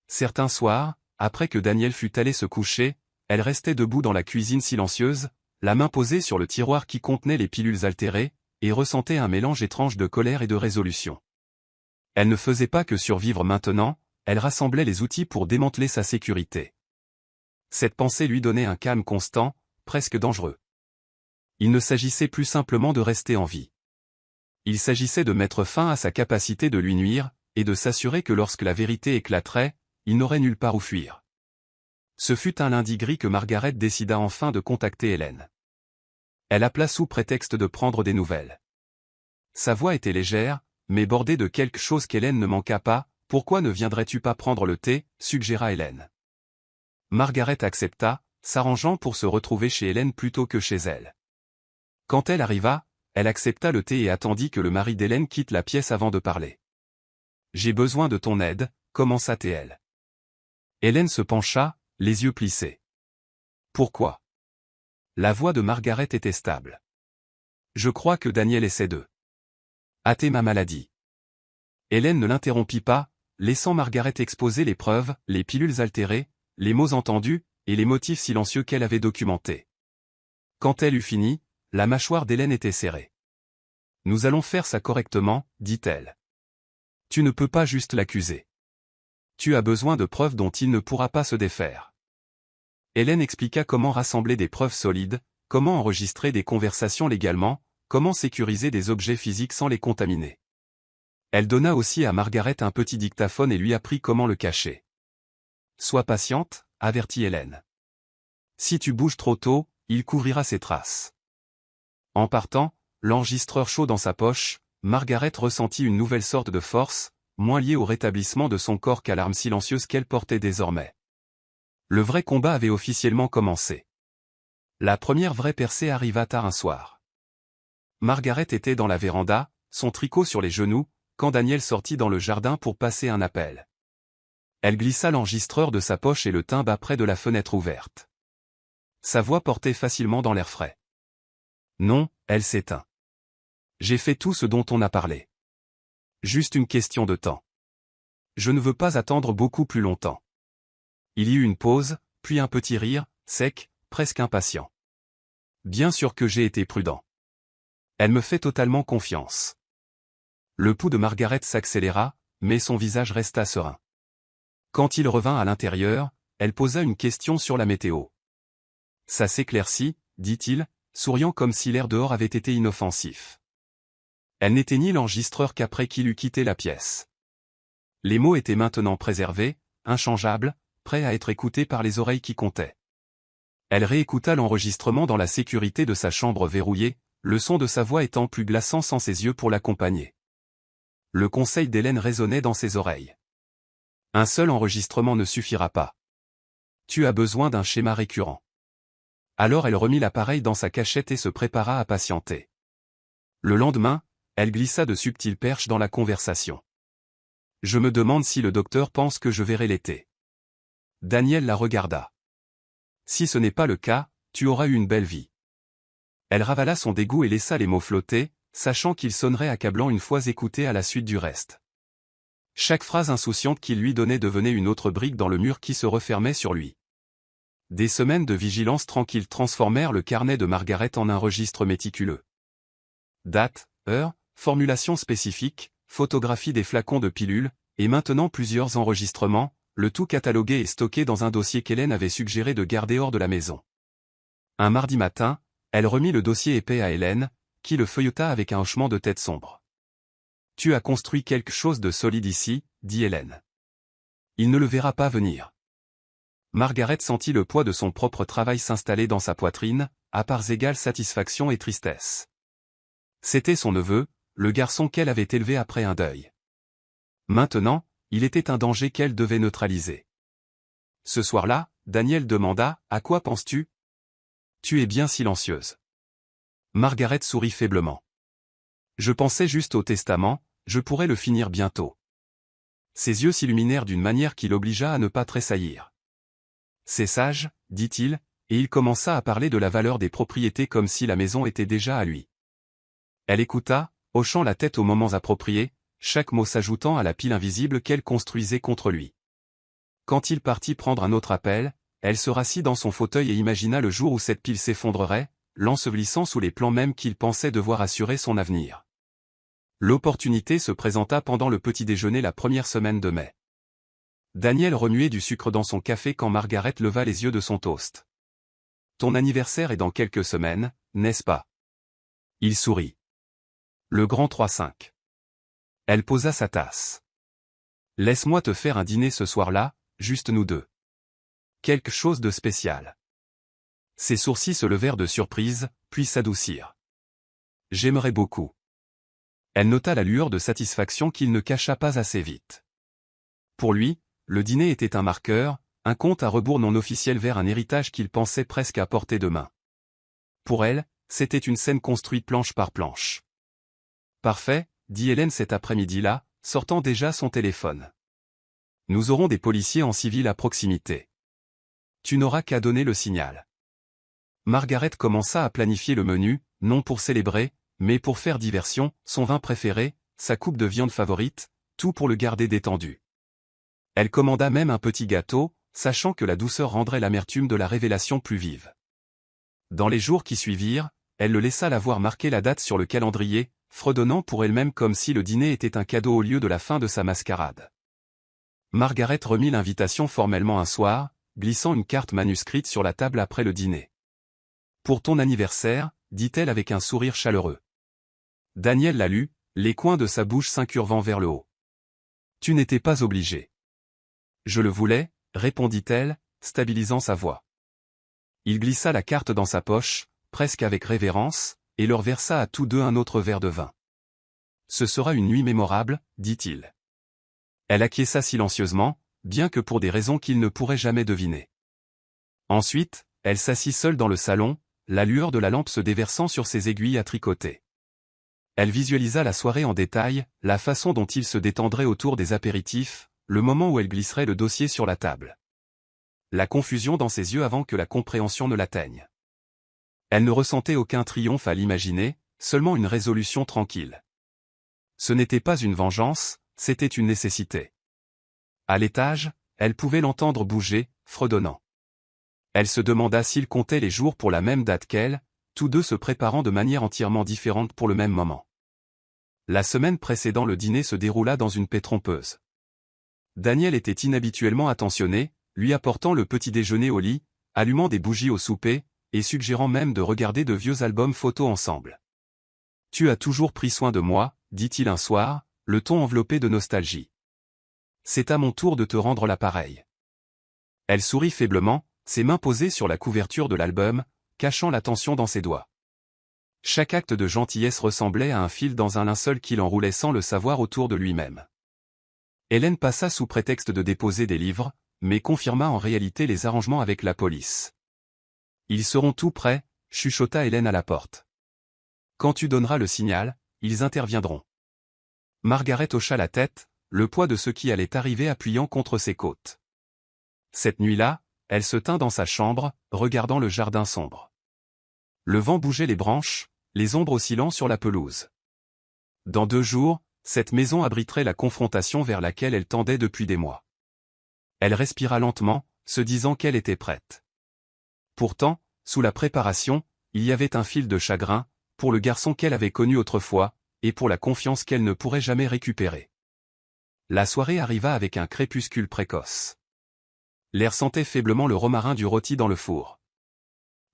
Certains soirs, après que Daniel fut allé se coucher, elle restait debout dans la cuisine silencieuse, la main posée sur le tiroir qui contenait les pilules altérées, et ressentait un mélange étrange de colère et de résolution. Elle ne faisait pas que survivre maintenant, elle rassemblait les outils pour démanteler sa sécurité. Cette pensée lui donnait un calme constant, presque dangereux. Il ne s'agissait plus simplement de rester en vie. Il s'agissait de mettre fin à sa capacité de lui nuire, et de s'assurer que lorsque la vérité éclaterait, il n'aurait nulle part où fuir. Ce fut un lundi gris que Margaret décida enfin de contacter Hélène. Elle appela sous prétexte de prendre des nouvelles. Sa voix était légère, mais bordée de quelque chose qu'Hélène ne manqua pas. « Pourquoi ne viendrais-tu pas prendre le thé » suggéra Hélène. Margaret accepta, s'arrangeant pour se retrouver chez Hélène plutôt que chez elle. Quand elle arriva, elle accepta le thé et attendit que le mari d'Hélène quitte la pièce avant de parler. « J'ai besoin de ton aide » commença-t-elle. Hélène se pencha, les yeux plissés. « Pourquoi » La voix de Margaret était stable. « Je crois que Daniel essaie de hâter ma maladie. » Hélène ne l'interrompit pas, laissant Margaret exposer les preuves, les pilules altérées, les mots entendus, et les motifs silencieux qu'elle avait documentés. Quand elle eut fini, la mâchoire d'Hélène était serrée. « Nous allons faire ça correctement, dit-elle. Tu ne peux pas juste l'accuser. Tu as besoin de preuves dont il ne pourra pas se défaire. » Hélène expliqua comment rassembler des preuves solides, comment enregistrer des conversations légalement, comment sécuriser des objets physiques sans les contaminer. Elle donna aussi à Margaret un petit dictaphone et lui apprit comment le cacher. « Sois patiente » avertit Hélène. « Si tu bouges trop tôt, il couvrira ses traces. » En partant, l'enregistreur chaud dans sa poche, Margaret ressentit une nouvelle sorte de force, moins liée au rétablissement de son corps qu'à l'arme silencieuse qu'elle portait désormais. Le vrai combat avait officiellement commencé. La première vraie percée arriva tard un soir. Margaret était dans la véranda, son tricot sur les genoux, quand Daniel sortit dans le jardin pour passer un appel. Elle glissa l'enregistreur de sa poche et le tint bas près de la fenêtre ouverte. Sa voix portait facilement dans l'air frais. « Non, elle s'éteint. J'ai fait tout ce dont on a parlé. Juste une question de temps. Je ne veux pas attendre beaucoup plus longtemps. » Il y eut une pause, puis un petit rire, sec, presque impatient. « Bien sûr que j'ai été prudent. Elle me fait totalement confiance. » Le pouls de Margaret s'accéléra, mais son visage resta serein. Quand il revint à l'intérieur, elle posa une question sur la météo. « Ça s'éclaircit » dit-il, souriant comme si l'air dehors avait été inoffensif. Elle n'éteignit l'enregistreur qu'après qu'il eut quitté la pièce. Les mots étaient maintenant préservés, inchangeables, prêts à être écoutés par les oreilles qui comptaient. Elle réécouta l'enregistrement dans la sécurité de sa chambre verrouillée, le son de sa voix étant plus glaçant sans ses yeux pour l'accompagner. Le conseil d'Hélène résonnait dans ses oreilles. Un seul enregistrement ne suffira pas. Tu as besoin d'un schéma récurrent. Alors elle remit l'appareil dans sa cachette et se prépara à patienter. Le lendemain, elle glissa de subtiles perches dans la conversation. « Je me demande si le docteur pense que je verrai l'été. » Daniel la regarda. « Si ce n'est pas le cas, tu auras eu une belle vie. » Elle ravala son dégoût et laissa les mots flotter, sachant qu'il sonnerait accablant une fois écouté à la suite du reste. Chaque phrase insouciante qu'il lui donnait devenait une autre brique dans le mur qui se refermait sur lui. Des semaines de vigilance tranquille transformèrent le carnet de Margaret en un registre méticuleux. Date, heure, formulation spécifique, photographie des flacons de pilules, et maintenant plusieurs enregistrements, le tout catalogué et stocké dans un dossier qu'Hélène avait suggéré de garder hors de la maison. Un mardi matin, elle remit le dossier épais à Hélène, qui le feuilleta avec un hochement de tête sombre. « Tu as construit quelque chose de solide ici, » dit Hélène. « Il ne le verra pas venir. » Margaret sentit le poids de son propre travail s'installer dans sa poitrine, à parts égales satisfaction et tristesse. C'était son neveu, le garçon qu'elle avait élevé après un deuil. Maintenant, il était un danger qu'elle devait neutraliser. Ce soir-là, Daniel demanda « À quoi penses-tu » ? « Tu es bien silencieuse. » Margaret sourit faiblement. « Je pensais juste au testament, je pourrais le finir bientôt. » Ses yeux s'illuminèrent d'une manière qui l'obligea à ne pas tressaillir. « C'est sage, dit-il, et il commença à parler de la valeur des propriétés comme si la maison était déjà à lui. Elle écouta, hochant la tête aux moments appropriés, chaque mot s'ajoutant à la pile invisible qu'elle construisait contre lui. Quand il partit prendre un autre appel, elle se rassit dans son fauteuil et imagina le jour où cette pile s'effondrerait, l'ensevelissant sous les plans mêmes qu'il pensait devoir assurer son avenir. L'opportunité se présenta pendant le petit déjeuner la première semaine de mai. Daniel remuait du sucre dans son café quand Margaret leva les yeux de son toast. « Ton anniversaire est dans quelques semaines, n'est-ce pas ?» Il sourit. Le grand 3-5. Elle posa sa tasse. « Laisse-moi te faire un dîner ce soir-là, juste nous deux. Quelque chose de spécial. » Ses sourcils se levèrent de surprise, puis s'adoucirent. « J'aimerais beaucoup. » Elle nota la lueur de satisfaction qu'il ne cacha pas assez vite. Pour lui, le dîner était un marqueur, un compte à rebours non officiel vers un héritage qu'il pensait presque à portée de main. Pour elle, c'était une scène construite planche par planche. « Parfait, » dit Hélène cet après-midi-là, sortant déjà son téléphone. « Nous aurons des policiers en civil à proximité. Tu n'auras qu'à donner le signal. » Margaret commença à planifier le menu, non pour célébrer, mais pour faire diversion, son vin préféré, sa coupe de viande favorite, tout pour le garder détendu. Elle commanda même un petit gâteau, sachant que la douceur rendrait l'amertume de la révélation plus vive. Dans les jours qui suivirent, elle le laissa la voir marquer la date sur le calendrier, fredonnant pour elle-même comme si le dîner était un cadeau au lieu de la fin de sa mascarade. Margaret remit l'invitation formellement un soir, glissant une carte manuscrite sur la table après le dîner. « Pour ton anniversaire », dit-elle avec un sourire chaleureux. Daniel la lut, les coins de sa bouche s'incurvant vers le haut. « Tu n'étais pas obligé. »« Je le voulais », répondit-elle, stabilisant sa voix. Il glissa la carte dans sa poche, presque avec révérence, et leur versa à tous deux un autre verre de vin. « Ce sera une nuit mémorable, dit-il. » Elle acquiesça silencieusement, bien que pour des raisons qu'il ne pourrait jamais deviner. Ensuite, elle s'assit seule dans le salon, la lueur de la lampe se déversant sur ses aiguilles à tricoter. Elle visualisa la soirée en détail, la façon dont il se détendrait autour des apéritifs, le moment où elle glisserait le dossier sur la table. La confusion dans ses yeux avant que la compréhension ne l'atteigne. Elle ne ressentait aucun triomphe à l'imaginer, seulement une résolution tranquille. Ce n'était pas une vengeance, c'était une nécessité. À l'étage, elle pouvait l'entendre bouger, fredonnant. Elle se demanda s'il comptait les jours pour la même date qu'elle, tous deux se préparant de manière entièrement différente pour le même moment. La semaine précédant le dîner se déroula dans une paix trompeuse. Daniel était inhabituellement attentionné, lui apportant le petit déjeuner au lit, allumant des bougies au souper, et suggérant même de regarder de vieux albums photos ensemble. « Tu as toujours pris soin de moi, » dit-il un soir, le ton enveloppé de nostalgie. « C'est à mon tour de te rendre l'appareil. » Elle sourit faiblement, ses mains posées sur la couverture de l'album, cachant l'attention dans ses doigts. Chaque acte de gentillesse ressemblait à un fil dans un linceul qu'il enroulait sans le savoir autour de lui-même. Hélène passa sous prétexte de déposer des livres, mais confirma en réalité les arrangements avec la police. Ils seront tout prêts, chuchota Hélène à la porte. Quand tu donneras le signal, ils interviendront. Margaret hocha la tête, le poids de ce qui allait arriver appuyant contre ses côtes. Cette nuit-là, elle se tint dans sa chambre, regardant le jardin sombre. Le vent bougeait les branches, les ombres oscillant sur la pelouse. Dans 2 jours, cette maison abriterait la confrontation vers laquelle elle tendait depuis des mois. Elle respira lentement, se disant qu'elle était prête. Pourtant, sous la préparation, il y avait un fil de chagrin, pour le garçon qu'elle avait connu autrefois, et pour la confiance qu'elle ne pourrait jamais récupérer. La soirée arriva avec un crépuscule précoce. L'air sentait faiblement le romarin du rôti dans le four.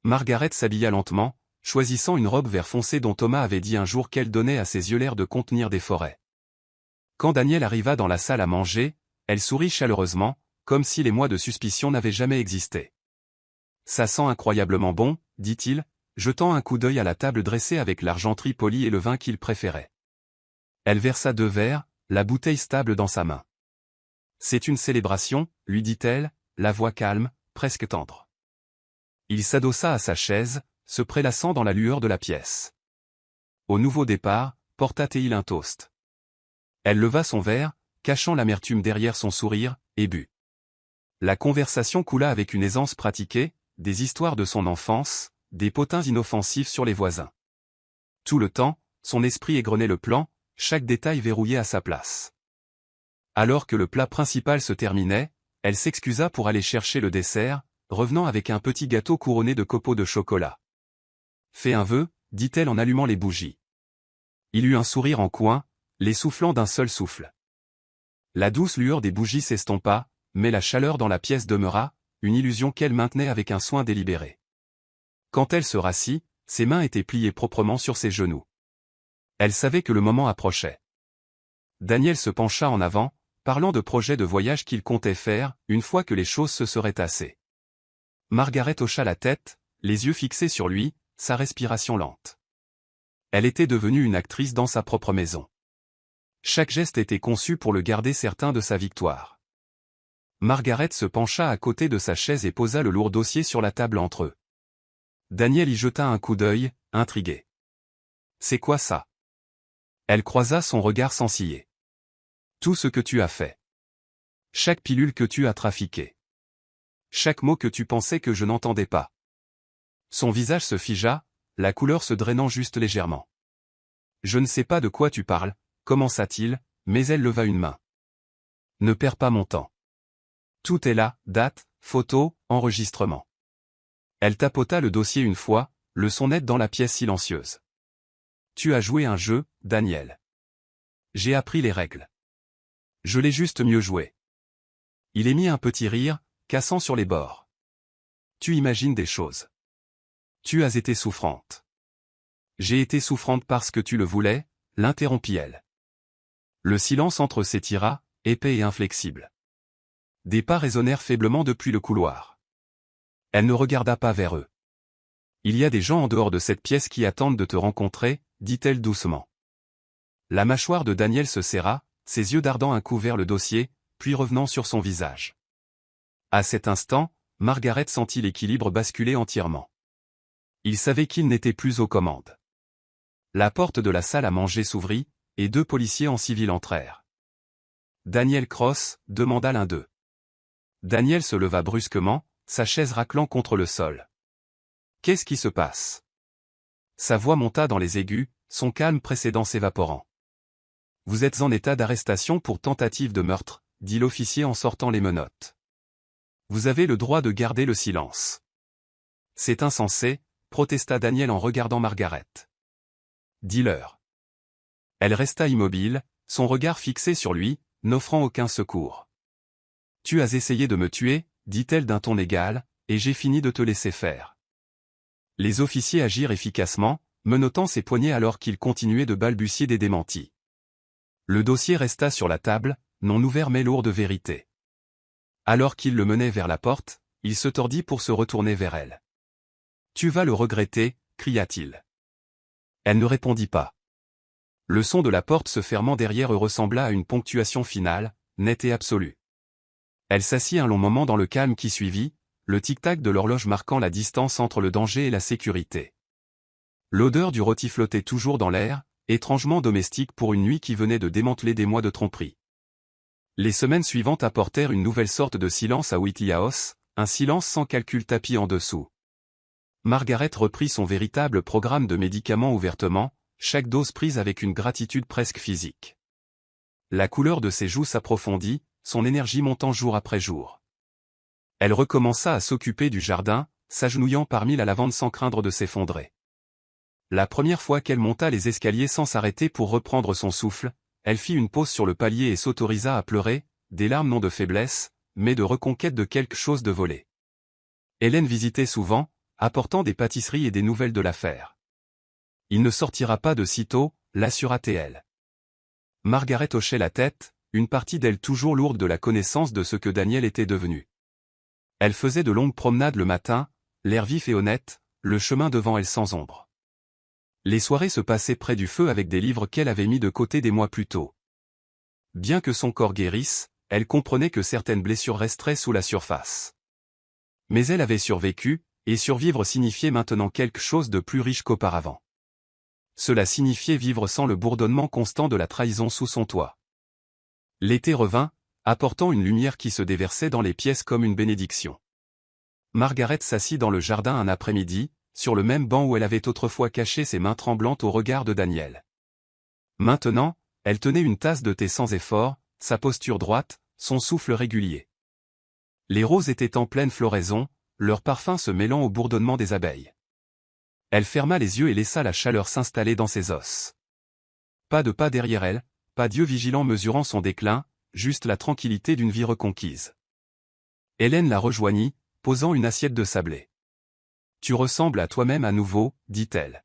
Margaret s'habilla lentement, choisissant une robe vert foncé dont Thomas avait dit un jour qu'elle donnait à ses yeux l'air de contenir des forêts. Quand Daniel arriva dans la salle à manger, elle sourit chaleureusement, comme si les mois de suspicion n'avaient jamais existé. « Ça sent incroyablement bon, » dit-il, jetant un coup d'œil à la table dressée avec l'argenterie polie et le vin qu'il préférait. Elle versa 2 verres, la bouteille stable dans sa main. « C'est une célébration, » lui dit-elle, la voix calme, presque tendre. Il s'adossa à sa chaise, se prélassant dans la lueur de la pièce. Au nouveau départ, porta-t-il un toast. Elle leva son verre, cachant l'amertume derrière son sourire, et but. La conversation coula avec une aisance pratiquée, des histoires de son enfance, des potins inoffensifs sur les voisins. Tout le temps, son esprit égrenait le plan, chaque détail verrouillé à sa place. Alors que le plat principal se terminait, elle s'excusa pour aller chercher le dessert, revenant avec un petit gâteau couronné de copeaux de chocolat. « Fais un vœu, » dit-elle en allumant les bougies. Il eut un sourire en coin, les soufflant d'un seul souffle. La douce lueur des bougies s'estompa, mais la chaleur dans la pièce demeura, une illusion qu'elle maintenait avec un soin délibéré. Quand elle se rassit, ses mains étaient pliées proprement sur ses genoux. Elle savait que le moment approchait. Daniel se pencha en avant, parlant de projets de voyage qu'il comptait faire, une fois que les choses se seraient tassées. Margaret hocha la tête, les yeux fixés sur lui, sa respiration lente. Elle était devenue une actrice dans sa propre maison. Chaque geste était conçu pour le garder certain de sa victoire. Margaret se pencha à côté de sa chaise et posa le lourd dossier sur la table entre eux. Daniel y jeta un coup d'œil, intrigué. « C'est quoi ça ?» Elle croisa son regard sans ciller. « Tout ce que tu as fait. Chaque pilule que tu as trafiquée. Chaque mot que tu pensais que je n'entendais pas. » Son visage se figea, la couleur se drainant juste légèrement. « Je ne sais pas de quoi tu parles, » commença-t-il, mais elle leva une main. « Ne perds pas mon temps. Tout est là, date, photo, enregistrement. » Elle tapota le dossier une fois, le son net dans la pièce silencieuse. « Tu as joué un jeu, Daniel. J'ai appris les règles. Je l'ai juste mieux joué. » Il émit un petit rire, cassant sur les bords. « Tu imagines des choses. Tu as été souffrante. »« J'ai été souffrante parce que tu le voulais, » l'interrompit-elle. Le silence entre s'étira, épais et inflexible. Des pas résonnèrent faiblement depuis le couloir. Elle ne regarda pas vers eux. « Il y a des gens en dehors de cette pièce qui attendent de te rencontrer, » dit-elle doucement. La mâchoire de Daniel se serra, ses yeux dardant un coup vers le dossier, puis revenant sur son visage. À cet instant, Margaret sentit l'équilibre basculer entièrement. Il savait qu'il n'était plus aux commandes. La porte de la salle à manger s'ouvrit, et 2 policiers en civil entrèrent. « Daniel Cross » demanda l'un d'eux. Daniel se leva brusquement, sa chaise raclant contre le sol. « Qu'est-ce qui se passe ?» Sa voix monta dans les aigus, son calme précédent s'évaporant. « Vous êtes en état d'arrestation pour tentative de meurtre, » dit l'officier en sortant les menottes. « Vous avez le droit de garder le silence. »« C'est insensé, » protesta Daniel en regardant Margaret. « Dis-leur. » Elle resta immobile, son regard fixé sur lui, n'offrant aucun secours. « Tu as essayé de me tuer, » dit-elle d'un ton égal, « et j'ai fini de te laisser faire. » Les officiers agirent efficacement, menottant ses poignets alors qu'il continuait de balbutier des démentis. Le dossier resta sur la table, non ouvert mais lourd de vérité. Alors qu'il le menait vers la porte, il se tordit pour se retourner vers elle. « Tu vas le regretter, » cria-t-il. Elle ne répondit pas. Le son de la porte se fermant derrière eux ressembla à une ponctuation finale, nette et absolue. Elle s'assit un long moment dans le calme qui suivit, le tic-tac de l'horloge marquant la distance entre le danger et la sécurité. L'odeur du rôti flottait toujours dans l'air, étrangement domestique pour une nuit qui venait de démanteler des mois de tromperie. Les semaines suivantes apportèrent une nouvelle sorte de silence à Whitley House, un silence sans calcul tapis en dessous. Margaret reprit son véritable programme de médicaments ouvertement, chaque dose prise avec une gratitude presque physique. La couleur de ses joues s'approfondit, son énergie montant jour après jour. Elle recommença à s'occuper du jardin, s'agenouillant parmi la lavande sans craindre de s'effondrer. La première fois qu'elle monta les escaliers sans s'arrêter pour reprendre son souffle, elle fit une pause sur le palier et s'autorisa à pleurer, des larmes non de faiblesse, mais de reconquête de quelque chose de volé. Hélène visitait souvent, apportant des pâtisseries et des nouvelles de l'affaire. Il ne sortira pas de sitôt, l'assura T.L. Margaret hochait la tête, une partie d'elle toujours lourde de la connaissance de ce que Daniel était devenu. Elle faisait de longues promenades le matin, l'air vif et honnête, le chemin devant elle sans ombre. Les soirées se passaient près du feu avec des livres qu'elle avait mis de côté des mois plus tôt. Bien que son corps guérisse, elle comprenait que certaines blessures resteraient sous la surface. Mais elle avait survécu, et survivre signifiait maintenant quelque chose de plus riche qu'auparavant. Cela signifiait vivre sans le bourdonnement constant de la trahison sous son toit. L'été revint, apportant une lumière qui se déversait dans les pièces comme une bénédiction. Margaret s'assit dans le jardin un après-midi, sur le même banc où elle avait autrefois caché ses mains tremblantes au regard de Daniel. Maintenant, elle tenait une tasse de thé sans effort, sa posture droite, son souffle régulier. Les roses étaient en pleine floraison, leur parfum se mêlant au bourdonnement des abeilles. Elle ferma les yeux et laissa la chaleur s'installer dans ses os. Pas de pas derrière elle, pas d'yeux vigilants mesurant son déclin, juste la tranquillité d'une vie reconquise. Hélène la rejoignit, posant une assiette de sablé. « Tu ressembles à toi-même à nouveau, dit-elle.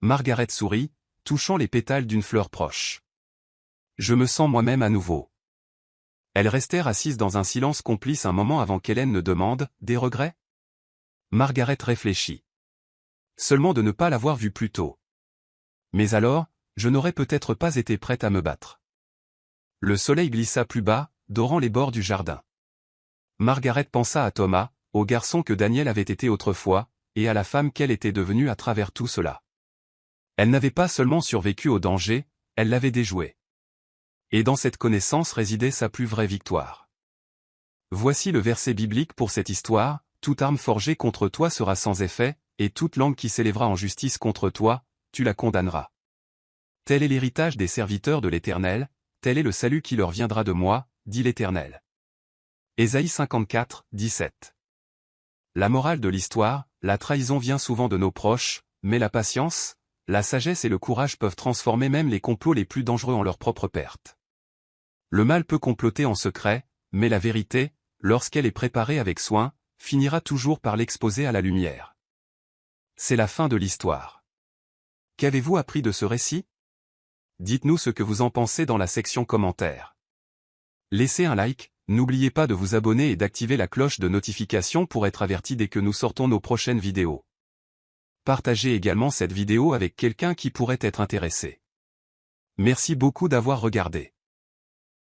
Margaret sourit, touchant les pétales d'une fleur proche. Je me sens moi-même à nouveau. Elles restèrent assises dans un silence complice un moment avant qu'Hélène ne demande « Des regrets ?» Margaret réfléchit. Seulement de ne pas l'avoir vue plus tôt. Mais alors, je n'aurais peut-être pas été prête à me battre. Le soleil glissa plus bas, dorant les bords du jardin. Margaret pensa à Thomas, au garçon que Daniel avait été autrefois, et à la femme qu'elle était devenue à travers tout cela. Elle n'avait pas seulement survécu au danger, elle l'avait déjoué. Et dans cette connaissance résidait sa plus vraie victoire. Voici le verset biblique pour cette histoire, « Toute arme forgée contre toi sera sans effet, et toute langue qui s'élèvera en justice contre toi, tu la condamneras. Tel est l'héritage des serviteurs de l'Éternel, tel est le salut qui leur viendra de moi, dit l'Éternel. » Ésaïe 54, 17. La morale de l'histoire, la trahison vient souvent de nos proches, mais la patience, la sagesse et le courage peuvent transformer même les complots les plus dangereux en leur propre perte. Le mal peut comploter en secret, mais la vérité, lorsqu'elle est préparée avec soin, finira toujours par l'exposer à la lumière. C'est la fin de l'histoire. Qu'avez-vous appris de ce récit? Dites-nous ce que vous en pensez dans la section commentaires. Laissez un like, n'oubliez pas de vous abonner et d'activer la cloche de notification pour être averti dès que nous sortons nos prochaines vidéos. Partagez également cette vidéo avec quelqu'un qui pourrait être intéressé. Merci beaucoup d'avoir regardé.